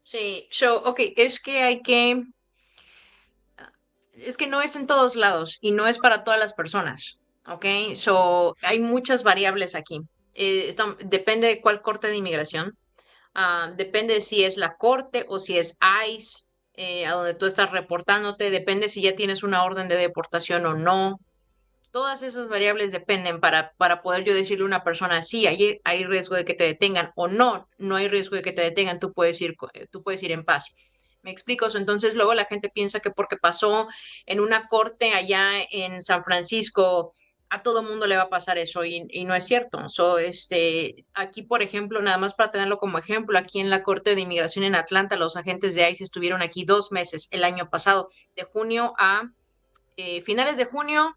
Sí, ok, es que no es en todos lados y no es para todas las personas, ok, hay muchas variables aquí. Depende de cuál corte de inmigración. Depende de si es la corte o si es ICE, a donde tú estás reportándote, depende si ya tienes una orden de deportación o no. Todas esas variables dependen para poder yo decirle a una persona, sí, hay riesgo de que te detengan o no, no hay riesgo de que te detengan, tú puedes ir en paz. Me explico. Entonces luego la gente piensa que porque pasó en una corte allá en San Francisco, a todo mundo le va a pasar eso y no es cierto. Aquí, por ejemplo, nada más para tenerlo como ejemplo, aquí en la Corte de Inmigración en Atlanta, los agentes de ICE estuvieron aquí 2 meses el año pasado, de junio a finales de junio,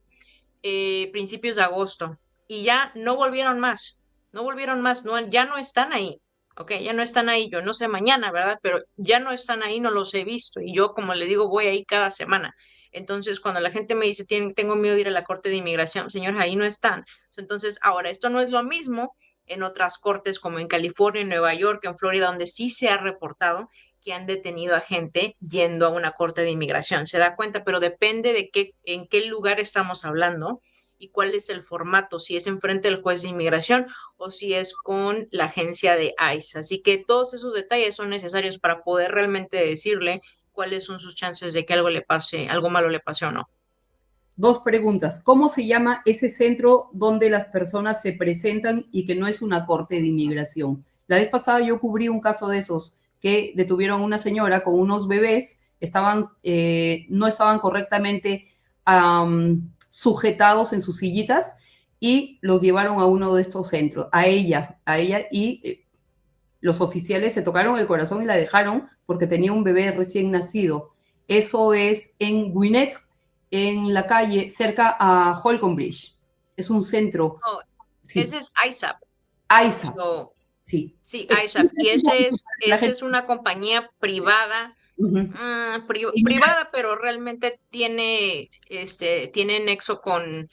principios de agosto, y ya no volvieron más, no volvieron más, no, ya no están ahí. Ok, ya no están ahí, yo no sé mañana, ¿verdad? Pero ya no están ahí, no los he visto. Y yo, como le digo, voy ahí cada semana. Entonces, cuando la gente me dice, tengo miedo de ir a la Corte de Inmigración, señores, ahí no están. Entonces, ahora, esto no es lo mismo en otras cortes como en California, en Nueva York, en Florida, donde sí se ha reportado que han detenido a gente yendo a una corte de inmigración. Se da cuenta, pero depende de en qué lugar estamos hablando y cuál es el formato, si es enfrente del juez de inmigración o si es con la agencia de ICE. Así que todos esos detalles son necesarios para poder realmente decirle cuáles son sus chances de que algo le pase, algo malo le pase o no. Dos preguntas. ¿Cómo se llama ese centro donde las personas se presentan y que no es una corte de inmigración? La vez pasada yo cubrí un caso de esos que detuvieron a una señora con unos bebés, no estaban correctamente sujetados en sus sillitas y los llevaron a uno de estos centros, a ella y los oficiales se tocaron el corazón y la dejaron porque tenía un bebé recién nacido. Eso es en Gwinnett, en la calle, cerca a Holcomb Bridge. Es un centro. Oh, Sí, ese es ISAP. AISA. So, Sí. sí, ISAP. Y La ese gente, es una compañía privada, privada, pero realmente tiene nexo con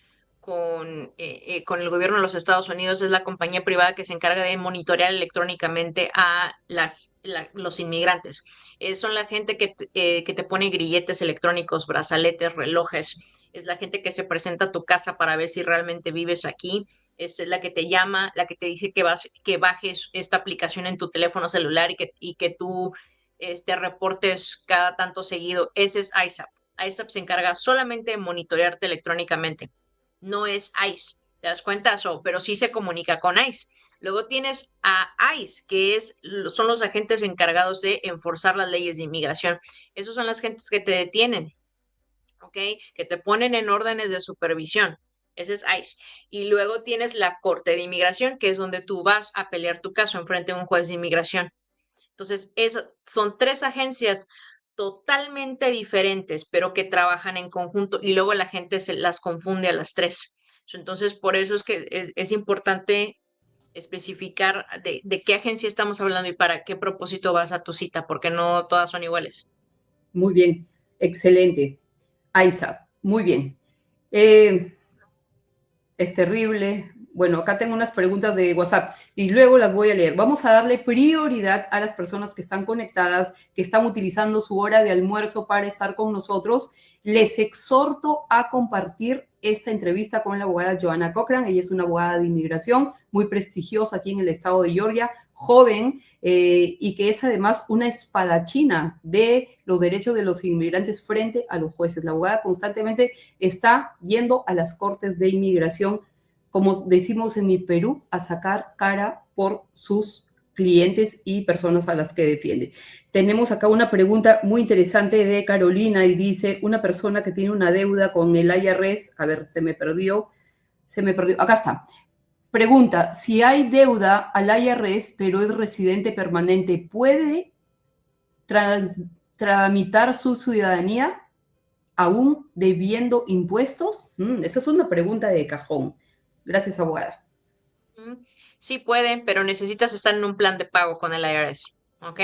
el gobierno de los Estados Unidos. Es la compañía privada que se encarga de monitorear electrónicamente a los inmigrantes. Son la gente que te pone grilletes electrónicos, brazaletes, relojes. Es la gente que se presenta a tu casa para ver si realmente vives aquí. Es la que te llama, la que te dice que bajes esta aplicación en tu teléfono celular y que tú reportes cada tanto seguido. Ese es ISAP. ISAP se encarga solamente de monitorearte electrónicamente. No es ICE. ¿Te das cuenta? Pero sí se comunica con ICE. Luego tienes a ICE, son los agentes encargados de enforzar las leyes de inmigración. Esos son las gentes que te detienen, ¿ok? Que te ponen en órdenes de supervisión. Ese es ICE. Y luego tienes la Corte de Inmigración, que es donde tú vas a pelear tu caso en frente de un juez de inmigración. Entonces, son tres agencias totalmente diferentes, pero que trabajan en conjunto y luego la gente se las confunde a las tres. Entonces, por eso es que es importante especificar de qué agencia estamos hablando y para qué propósito vas a tu cita, porque no todas son iguales. muy bien, excelente. AISA, muy bien. Eh, es terrible. Bueno, acá tengo unas preguntas de WhatsApp y luego las voy a leer. Vamos a darle prioridad a las personas que están conectadas, que están utilizando su hora de almuerzo para estar con nosotros. Les exhorto a compartir esta entrevista con la abogada Joanna Cochran. Ella es una abogada de inmigración muy prestigiosa aquí en el estado de Georgia, joven y que es además una espadachina de los derechos de los inmigrantes frente a los jueces. La abogada constantemente está yendo a las cortes de inmigración, como decimos en mi Perú, a sacar cara por sus clientes y personas a las que defiende. Tenemos acá una pregunta muy interesante de Carolina y dice, una persona que tiene una deuda con el IRS, a ver, se me perdió, acá está. Pregunta, si hay deuda al IRS, pero es residente permanente, ¿puede tramitar su ciudadanía aún debiendo impuestos? Esa es una pregunta de cajón. Gracias, abogada. Sí pueden, pero necesitas estar en un plan de pago con el IRS. ¿Ok?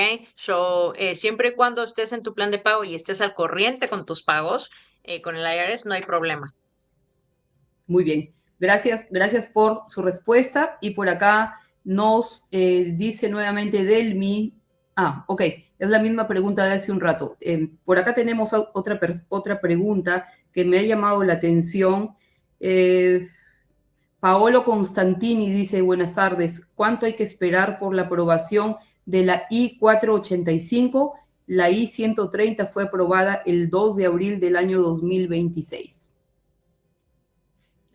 Siempre y cuando estés en tu plan de pago y estés al corriente con tus pagos con el IRS, no hay problema. Muy bien. Gracias por su respuesta. Y por acá nos dice nuevamente Delmi. Ok. Es la misma pregunta de hace un rato. Por acá tenemos otra pregunta que me ha llamado la atención. Paolo Constantini dice, buenas tardes, ¿cuánto hay que esperar por la aprobación de la I-485? La I-130 fue aprobada el 2 de abril del año 2026.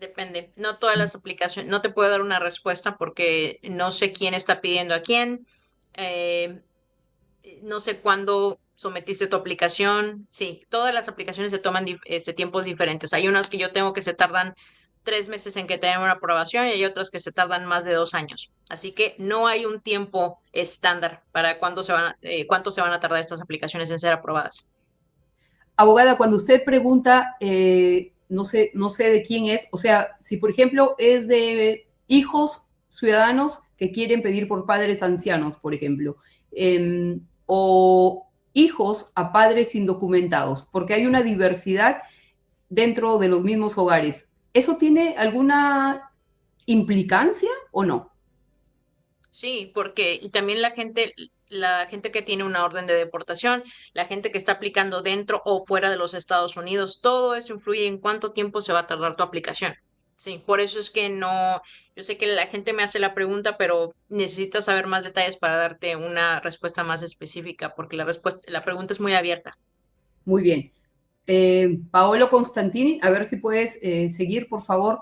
Depende. No todas las aplicaciones, no te puedo dar una respuesta porque no sé quién está pidiendo a quién. eh, no sé cuándo sometiste tu aplicación. Sí, todas las aplicaciones se toman tiempos diferentes. Hay unas que yo tengo que se tardan 3 meses en que tengan una aprobación y hay otras que se tardan más de 2 años. Así que no hay un tiempo estándar para cuánto se van a tardar estas aplicaciones en ser aprobadas. Abogada, cuando usted pregunta, no sé de quién es, o sea, si por ejemplo es de hijos ciudadanos que quieren pedir por padres ancianos, por ejemplo, o hijos a padres indocumentados, porque hay una diversidad dentro de los mismos hogares. ¿Eso tiene alguna implicancia o no? Sí, porque y también la gente la gente que tiene una orden de deportación, la gente que está aplicando dentro o fuera de los Estados Unidos, todo eso influye en cuánto tiempo se va a tardar tu aplicación. Sí, por eso es que no, yo sé que la gente me hace la pregunta, pero necesitas saber más detalles para darte una respuesta más específica, porque la pregunta es muy abierta. Muy bien. Paolo Constantini, a ver si puedes seguir, por favor,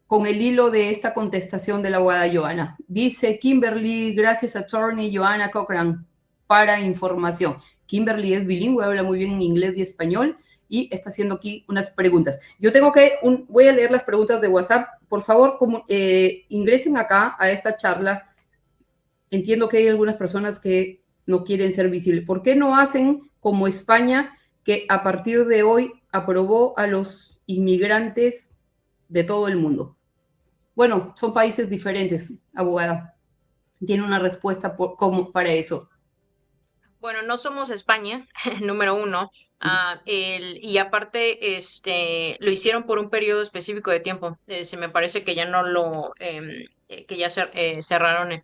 con el hilo de esta contestación de la abogada Joana. Dice Kimberly, gracias attorney Joana Cochran para información. Kimberly es bilingüe, habla muy bien inglés y español y está haciendo aquí unas preguntas. Yo voy a leer las preguntas de WhatsApp. Por favor, ingresen acá a esta charla. Entiendo que hay algunas personas que no quieren ser visibles. ¿Por qué no hacen como España, que a partir de hoy aprobó a los inmigrantes de todo el mundo? Bueno, son países diferentes, abogada. Tiene una respuesta para eso. Bueno, no somos España, número uno, y aparte, lo hicieron por un periodo específico de tiempo. Se me parece que ya no que ya cerraron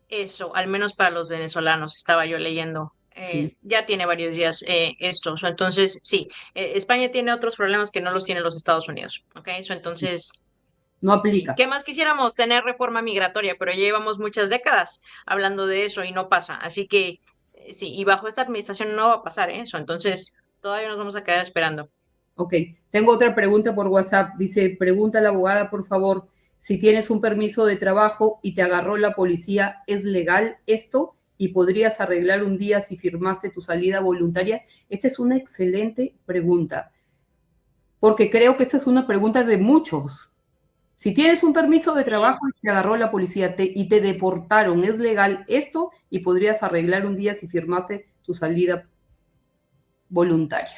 eso, al menos para los venezolanos, estaba yo leyendo. Sí, Ya tiene varios días esto. Entonces, sí, España tiene otros problemas que no los tienen los Estados Unidos, ¿ok? Entonces, no sí, aplica. ¿qué más quisiéramos? Tener reforma migratoria, pero ya llevamos muchas décadas hablando de eso y no pasa. Así que sí, y bajo esta administración no va a pasar eso. Entonces, todavía nos vamos a quedar esperando. Ok, tengo otra pregunta por WhatsApp. Dice, pregunta a la abogada, por favor, si tienes un permiso de trabajo y te agarró la policía, ¿es legal esto? ¿Y podrías arreglar un día si firmaste tu salida voluntaria? Esta es una excelente pregunta, porque creo que esta es una pregunta de muchos. Si tienes un permiso de Sí. trabajo y te agarró la policía y te deportaron, ¿es legal esto? Y podrías arreglar un día si firmaste tu salida voluntaria.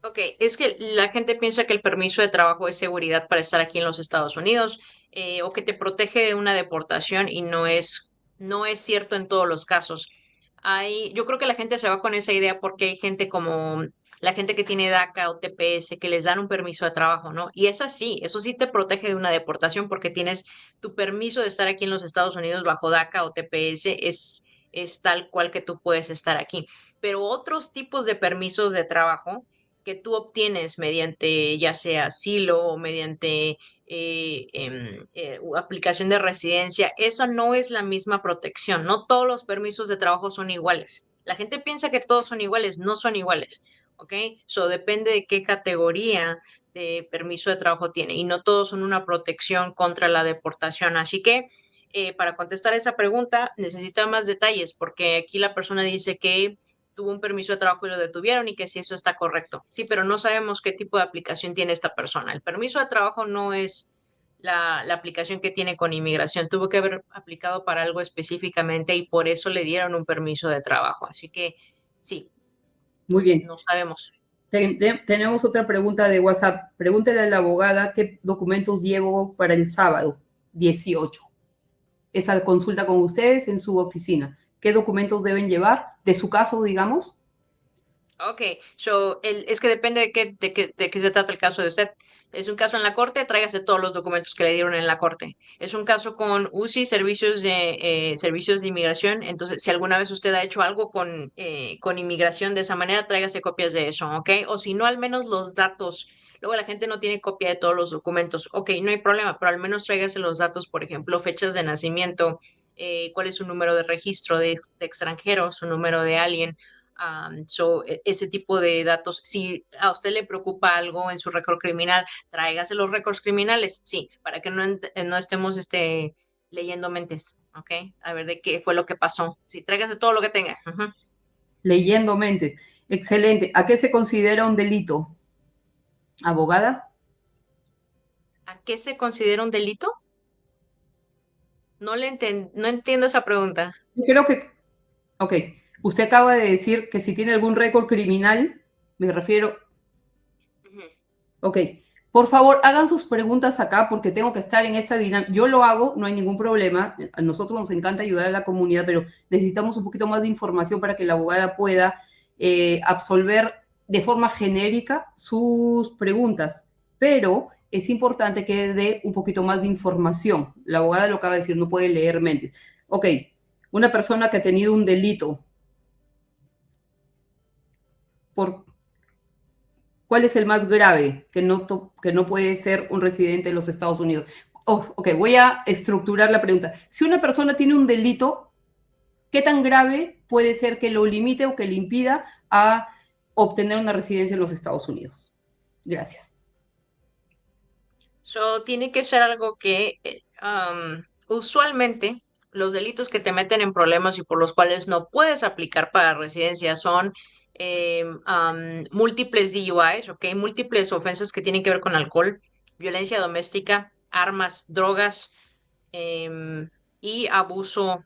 Ok, es que la gente piensa que el permiso de trabajo es seguridad para estar aquí en los Estados Unidos o que te protege de una deportación y no es cierto en todos los casos. Yo creo que la gente se va con esa idea porque hay gente como la gente que tiene DACA o TPS que les dan un permiso de trabajo, ¿no? Y es así, eso sí te protege de una deportación porque tienes tu permiso de estar aquí en los Estados Unidos bajo DACA o TPS es tal cual que tú puedes estar aquí. Pero otros tipos de permisos de trabajo que tú obtienes mediante ya sea asilo o mediante aplicación de residencia, esa no es la misma protección. No todos los permisos de trabajo son iguales. La gente piensa que todos son iguales, no son iguales. ¿Ok? Depende de qué categoría de permiso de trabajo tiene y no todos son una protección contra la deportación. Así que para contestar esa pregunta necesita más detalles porque aquí la persona dice que tuvo un permiso de trabajo y lo detuvieron y que si eso está correcto. Sí, pero no sabemos qué tipo de aplicación tiene esta persona. El permiso de trabajo no es la aplicación que tiene con inmigración. Tuvo que haber aplicado para algo específicamente y por eso le dieron un permiso de trabajo. Así que sí, Muy bien. no sabemos. Tenemos otra pregunta de WhatsApp. Pregúntale a la abogada qué documentos llevo para el sábado 18. Esa consulta con ustedes en su oficina. ¿Qué documentos deben llevar de su caso, digamos? Ok, es que depende de qué se trata el caso de usted. Es un caso en la corte, tráigase todos los documentos que le dieron en la corte. Es un caso con UCI, servicios de inmigración. Entonces, si alguna vez usted ha hecho algo con inmigración de esa manera, tráigase copias de eso, ¿ok? O si no, al menos los datos. Luego la gente no tiene copia de todos los documentos. Ok, no hay problema, pero al menos tráigase los datos, por ejemplo, fechas de nacimiento, cuál es su número de registro de extranjero, su número de alien. Ese tipo de datos, si a usted le preocupa algo en su récord criminal, tráigase los récords criminales, sí, para que no estemos leyendo mentes, ¿ok? A ver de qué fue lo que pasó. Sí, tráigase todo lo que tenga. Ujú. Leyendo mentes. Excelente. ¿A qué se considera un delito? ¿Abogada? ¿A qué se considera un delito? No entiendo esa pregunta. Yo creo que, ok, usted acaba de decir que si tiene algún récord criminal, me refiero, Ujú. ok, por favor, hagan sus preguntas acá porque tengo que estar en esta dinámica. Yo lo hago, no hay ningún problema. A nosotros nos encanta ayudar a la comunidad, pero necesitamos un poquito más de información para que la abogada pueda absolver de forma genérica sus preguntas. Pero es importante que dé un poquito más de información. La abogada lo acaba de decir, no puede leer mentes. Ok, Una persona que ha tenido un delito, por, ¿cuál es el más grave que no puede ser un residente de los Estados Unidos? Oh, ok, voy a estructurar la pregunta. Si una persona tiene un delito, ¿qué tan grave puede ser que lo limite o que le impida a obtener una residencia en los Estados Unidos? Gracias. Tiene que ser algo que usualmente los delitos que te meten en problemas y por los cuales no puedes aplicar para residencia son múltiples DUIs, ¿ok? Múltiples ofensas que tienen que ver con alcohol, violencia doméstica, armas, drogas y abuso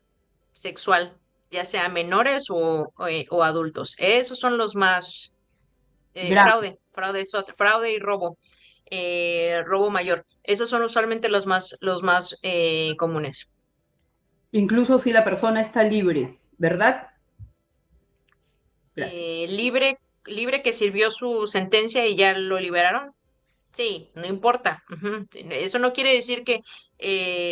sexual, ya sea menores o adultos. Esos son los más Grave. fraude y robo, robo mayor. Esos son usualmente los más comunes. Incluso si la persona está libre, ¿verdad? Gracias. Libre que sirvió su sentencia y ya lo liberaron. Sí, no importa. Ujú. Eso no quiere decir que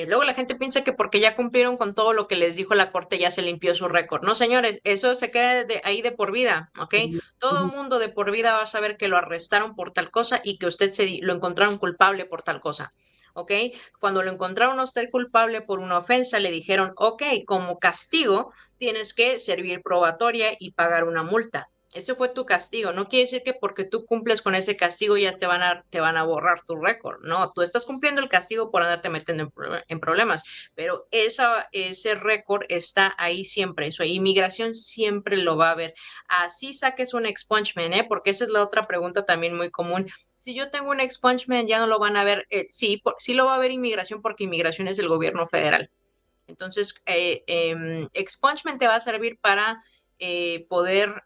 luego la gente piensa que porque ya cumplieron con todo lo que les dijo la corte ya se limpió su récord. No, señores, eso se queda ahí de por vida, ¿ok? Todo el mundo de por vida va a saber que lo arrestaron por tal cosa y que lo encontraron culpable por tal cosa, ¿ok? Cuando lo encontraron a usted culpable por una ofensa, le dijeron, ok, como castigo tienes que servir probatoria y pagar una multa. Ese fue tu castigo. No quiere decir que porque tú cumples con ese castigo ya te van a borrar tu récord. No, tú estás cumpliendo el castigo por andarte metiendo en problemas, pero ese récord está ahí siempre. Eso, inmigración siempre lo va a ver. Así saques un expungement, ¿eh? Porque esa es la otra pregunta también muy común. Si yo tengo un expungement, ya no lo van a ver. Sí, sí lo va a ver inmigración porque inmigración es el gobierno federal. Entonces, expungement te va a servir para poder,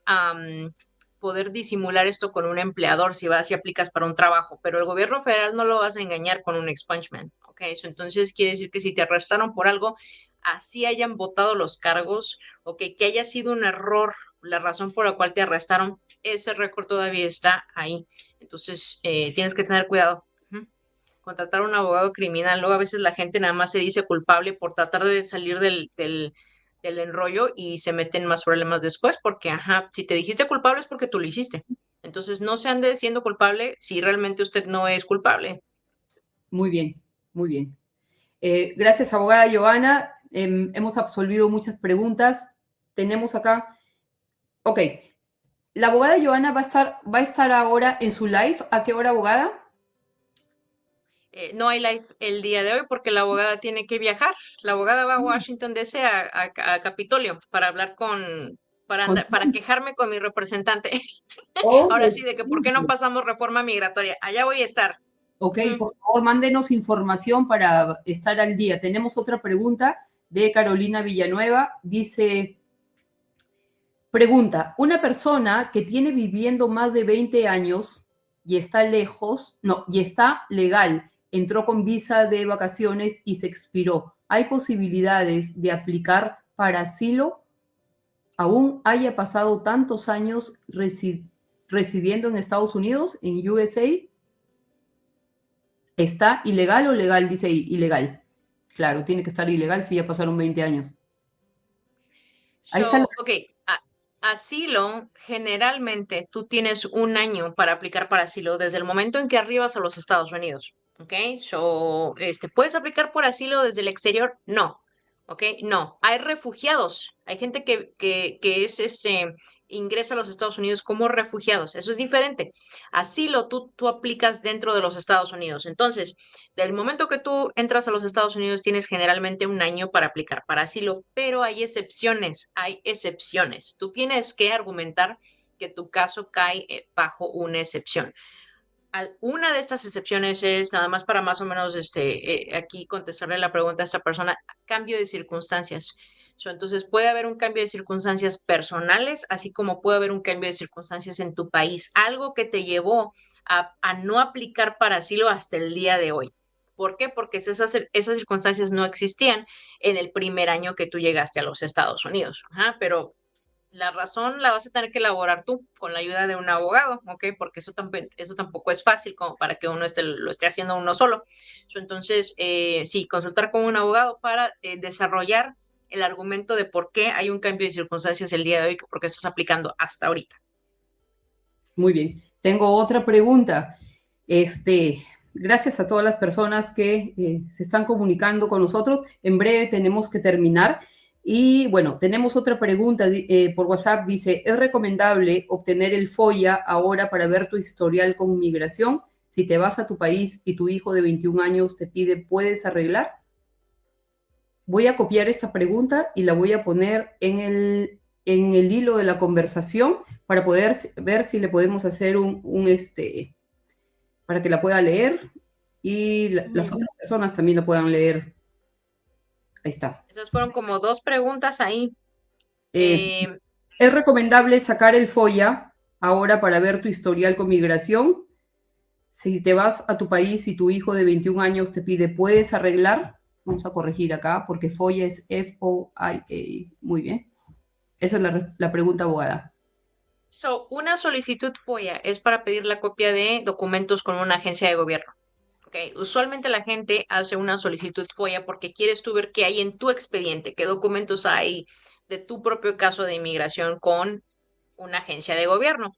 poder disimular esto con un empleador si aplicas para un trabajo, pero el gobierno federal no lo vas a engañar con un expungement, ¿ok? Eso entonces quiere decir que si te arrestaron por algo, así hayan votado los cargos, ¿ok? Que haya sido un error la razón por la cual te arrestaron, ese récord todavía está ahí. Entonces, tienes que tener cuidado. Contratar a un abogado criminal. Luego a veces la gente nada más se dice culpable por tratar de salir del enrollo y se meten más problemas después porque, ajá, si te dijiste culpable es porque tú lo hiciste. Entonces no se ande siendo culpable si realmente usted no es culpable. Muy bien, muy bien. Gracias, abogada Joana. Hemos absolvido muchas preguntas. Tenemos acá. Ok. La abogada Joana va a estar ahora en su live. ¿A qué hora, abogada? No hay live el día de hoy porque la abogada tiene que viajar. La abogada va a Washington DC, a Capitolio, para hablar Con- para quejarme con mi representante. Oh, Ahora sí, de que por qué no excelente. pasamos reforma migratoria. Allá voy a estar. Ok, Ujú. por favor, mándenos información para estar al día. Tenemos otra pregunta de Carolina Villanueva. Dice, pregunta, una persona que tiene viviendo más de 20 años y está lejos, no, y está legal, entró con visa de vacaciones y se expiró. ¿Hay posibilidades de aplicar para asilo? Aún haya pasado tantos años residiendo en Estados Unidos, en USA. ¿Está ilegal o legal? Dice ahí, ilegal. Claro, tiene que estar ilegal si ya pasaron 20 años. Ahí está. Ok, asilo, generalmente tú tienes un año para aplicar para asilo desde el momento en que arribas a los Estados Unidos. Ok, ¿puedes aplicar por asilo desde el exterior? No. Ok, no. Hay refugiados. Hay gente que es ingresa a los Estados Unidos como refugiados. Eso es diferente. Asilo, tú aplicas dentro de los Estados Unidos. Entonces, del momento que tú entras a los Estados Unidos, tienes generalmente un año para aplicar para asilo, pero hay excepciones, hay excepciones. Tú tienes que argumentar que tu caso cae bajo una excepción. Una de estas excepciones es, nada más para más o menos aquí contestarle la pregunta a esta persona, cambio de circunstancias. Entonces, puede haber un cambio de circunstancias personales, así como puede haber un cambio de circunstancias en tu país, algo que te llevó a no aplicar para asilo hasta el día de hoy. ¿Por qué? Porque esas circunstancias no existían en el primer año que tú llegaste a los Estados Unidos. Ajá, pero la razón la vas a tener que elaborar tú con la ayuda de un abogado, ¿ok? Porque eso tampoco es fácil como para que uno lo esté haciendo uno solo. Entonces, sí, consultar con un abogado para desarrollar el argumento de por qué hay un cambio de circunstancias el día de hoy, por qué estás aplicando hasta ahorita. Muy bien. Tengo otra pregunta. Gracias a todas las personas que se están comunicando con nosotros. En breve tenemos que terminar. Y bueno, tenemos otra pregunta por WhatsApp. Dice, ¿es recomendable obtener el FOIA ahora para ver tu historial con migración? Si te vas a tu país y tu hijo de 21 años te pide, ¿puedes arreglar? Voy a copiar esta pregunta y la voy a poner en el hilo de la conversación para poder ver si le podemos hacer para que la pueda leer y las otras personas también la puedan leer. Ahí está. Esas fueron como 2 preguntas ahí. ¿Es recomendable sacar el FOIA ahora para ver tu historial con migración? Si te vas a tu país y tu hijo de 21 años te pide, ¿puedes arreglar? Vamos a corregir acá porque FOIA es F-O-I-A. Muy bien. Esa es la pregunta, abogada. Una solicitud FOIA es para pedir la copia de documentos con una agencia de gobierno. Okay. Usualmente la gente hace una solicitud FOIA porque quieres tú ver qué hay en tu expediente, qué documentos hay de tu propio caso de inmigración con una agencia de gobierno.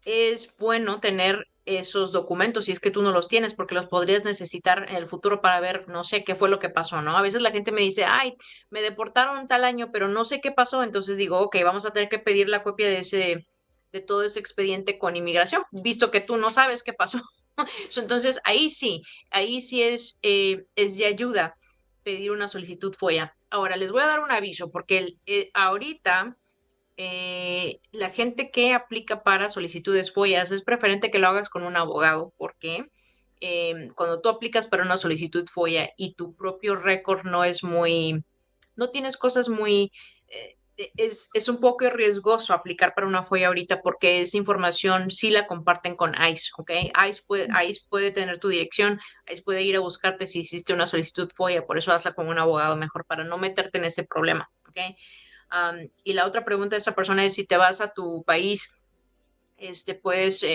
Es bueno tener esos documentos si es que tú no los tienes, porque los podrías necesitar en el futuro para ver, no sé, qué fue lo que pasó, ¿no? A veces la gente me dice, ay, me deportaron tal año, pero no sé qué pasó, entonces digo, ok, vamos a tener que pedir la copia de todo ese expediente con inmigración, visto que tú no sabes qué pasó. Entonces, ahí sí es de ayuda pedir una solicitud FOIA. Ahora, les voy a dar un aviso, porque ahorita la gente que aplica para solicitudes FOIAs es preferente que lo hagas con un abogado, porque cuando tú aplicas para una solicitud FOIA y tu propio récord no tienes cosas muy, es un poco riesgoso aplicar para una FOIA ahorita porque esa información sí la comparten con ICE, ¿ok? ICE puede tener tu dirección, ICE puede ir a buscarte si hiciste una solicitud FOIA, por eso hazla con un abogado mejor para no meterte en ese problema, ¿ok? Y la otra pregunta de esa persona es si te vas a tu país, puedes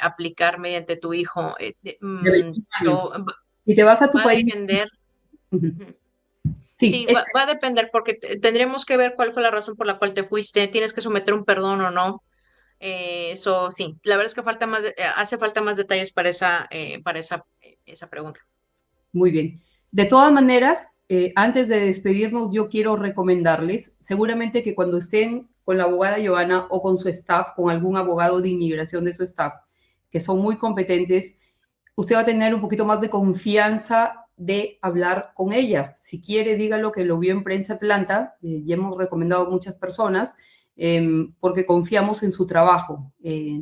aplicar mediante tu hijo. De 21 años. Si te vas a tu Va a país. depender. Uh-huh. Sí, Sí, va a depender porque tendremos que ver cuál fue la razón por la cual te fuiste. Tienes que someter un perdón o no. Eso sí, la verdad es que hace falta más detalles esa pregunta. muy bien. De todas maneras, antes de despedirnos, yo quiero recomendarles, seguramente que cuando estén con la abogada Joana o con su staff, con algún abogado de inmigración de su staff, que son muy competentes, usted va a tener un poquito más de confianza de hablar con ella. Si quiere, dígalo que lo vio en Prensa Atlanta, ya hemos recomendado a muchas personas, porque confiamos en su trabajo,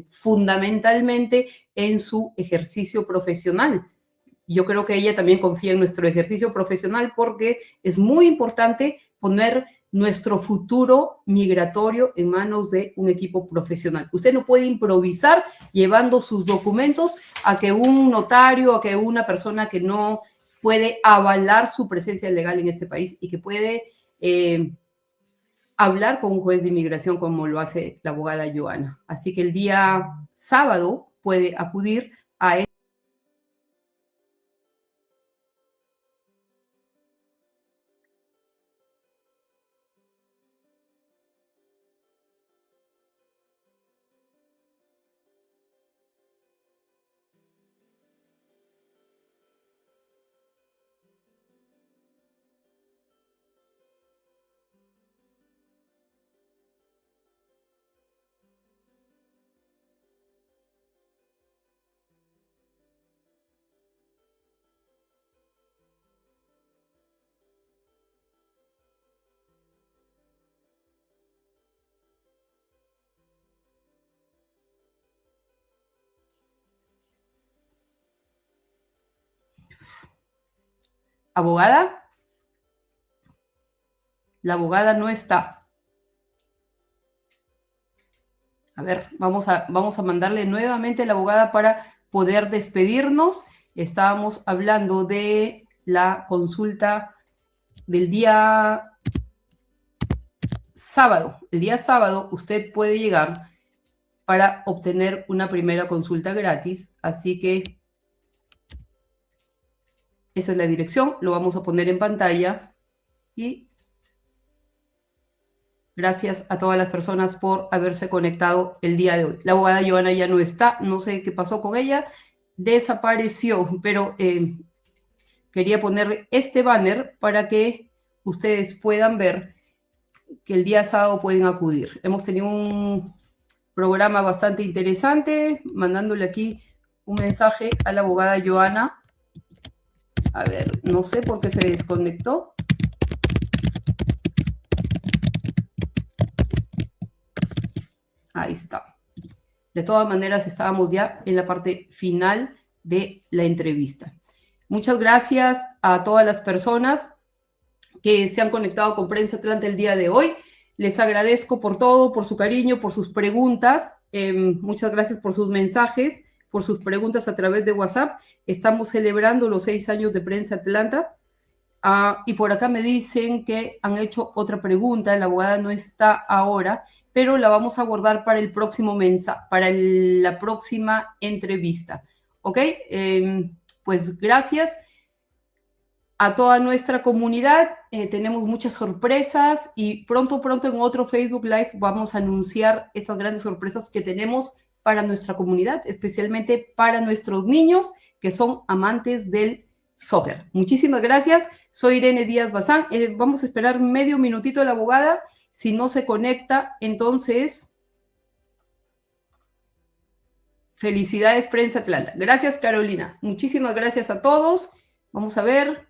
fundamentalmente en su ejercicio profesional. Yo creo que ella también confía en nuestro ejercicio profesional porque es muy importante poner nuestro futuro migratorio en manos de un equipo profesional. Usted no puede improvisar llevando sus documentos a que un notario, a que una persona que no puede avalar su presencia legal en este país y que puede hablar con un juez de inmigración como lo hace la abogada Joana. Así que el día sábado puede acudir a abogada. La abogada no está. A ver, vamos a mandarle nuevamente a la abogada para poder despedirnos. Estábamos hablando de la consulta del día sábado. El día sábado usted puede llegar para obtener una primera consulta gratis. Así que esa es la dirección. Lo vamos a poner en pantalla y Gracias a todas las personas por haberse conectado el día de hoy. La abogada Joana ya no está, no sé qué pasó con ella, desapareció, pero quería poner este banner para que ustedes puedan ver que el día sábado pueden acudir. Hemos tenido un programa bastante interesante, mandándole aquí un mensaje a la abogada Joana. A ver, no sé por qué se desconectó. Ahí está. De todas maneras, estábamos ya en la parte final de la entrevista. Muchas gracias a todas las personas que se han conectado con Prensa Atlanta el día de hoy. Les agradezco por todo, por su cariño, por sus preguntas. Muchas gracias por sus mensajes, por sus preguntas a través de WhatsApp. Estamos celebrando los 6 años de Prensa Atlanta. Y por acá me dicen que han hecho otra pregunta. La abogada no está ahora, pero la vamos a abordar para el próximo mensaje, para la próxima entrevista. ¿Ok? Pues gracias a toda nuestra comunidad. Tenemos muchas sorpresas y pronto en otro Facebook Live vamos a anunciar estas grandes sorpresas que tenemos para nuestra comunidad, especialmente para nuestros niños que son amantes del soccer. Muchísimas gracias. Soy Irene Díaz Bazán. Vamos a esperar medio minutito a la abogada. Si no se conecta, entonces felicidades Prensa Atlanta. Gracias, Carolina. Muchísimas gracias a todos. Vamos a ver.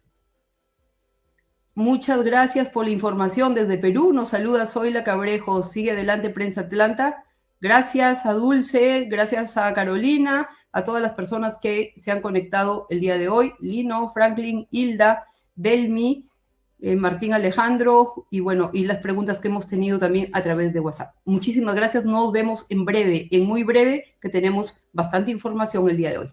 Muchas gracias por la información desde Perú. Nos saluda Zoila Cabrejo. Sigue adelante Prensa Atlanta. Gracias a Dulce, gracias a Carolina, a todas las personas que se han conectado el día de hoy. Lino, Franklin, Hilda, Delmi, Martín Alejandro y bueno, y las preguntas que hemos tenido también a través de WhatsApp. Muchísimas gracias. Nos vemos en breve, en muy breve, que tenemos bastante información el día de hoy.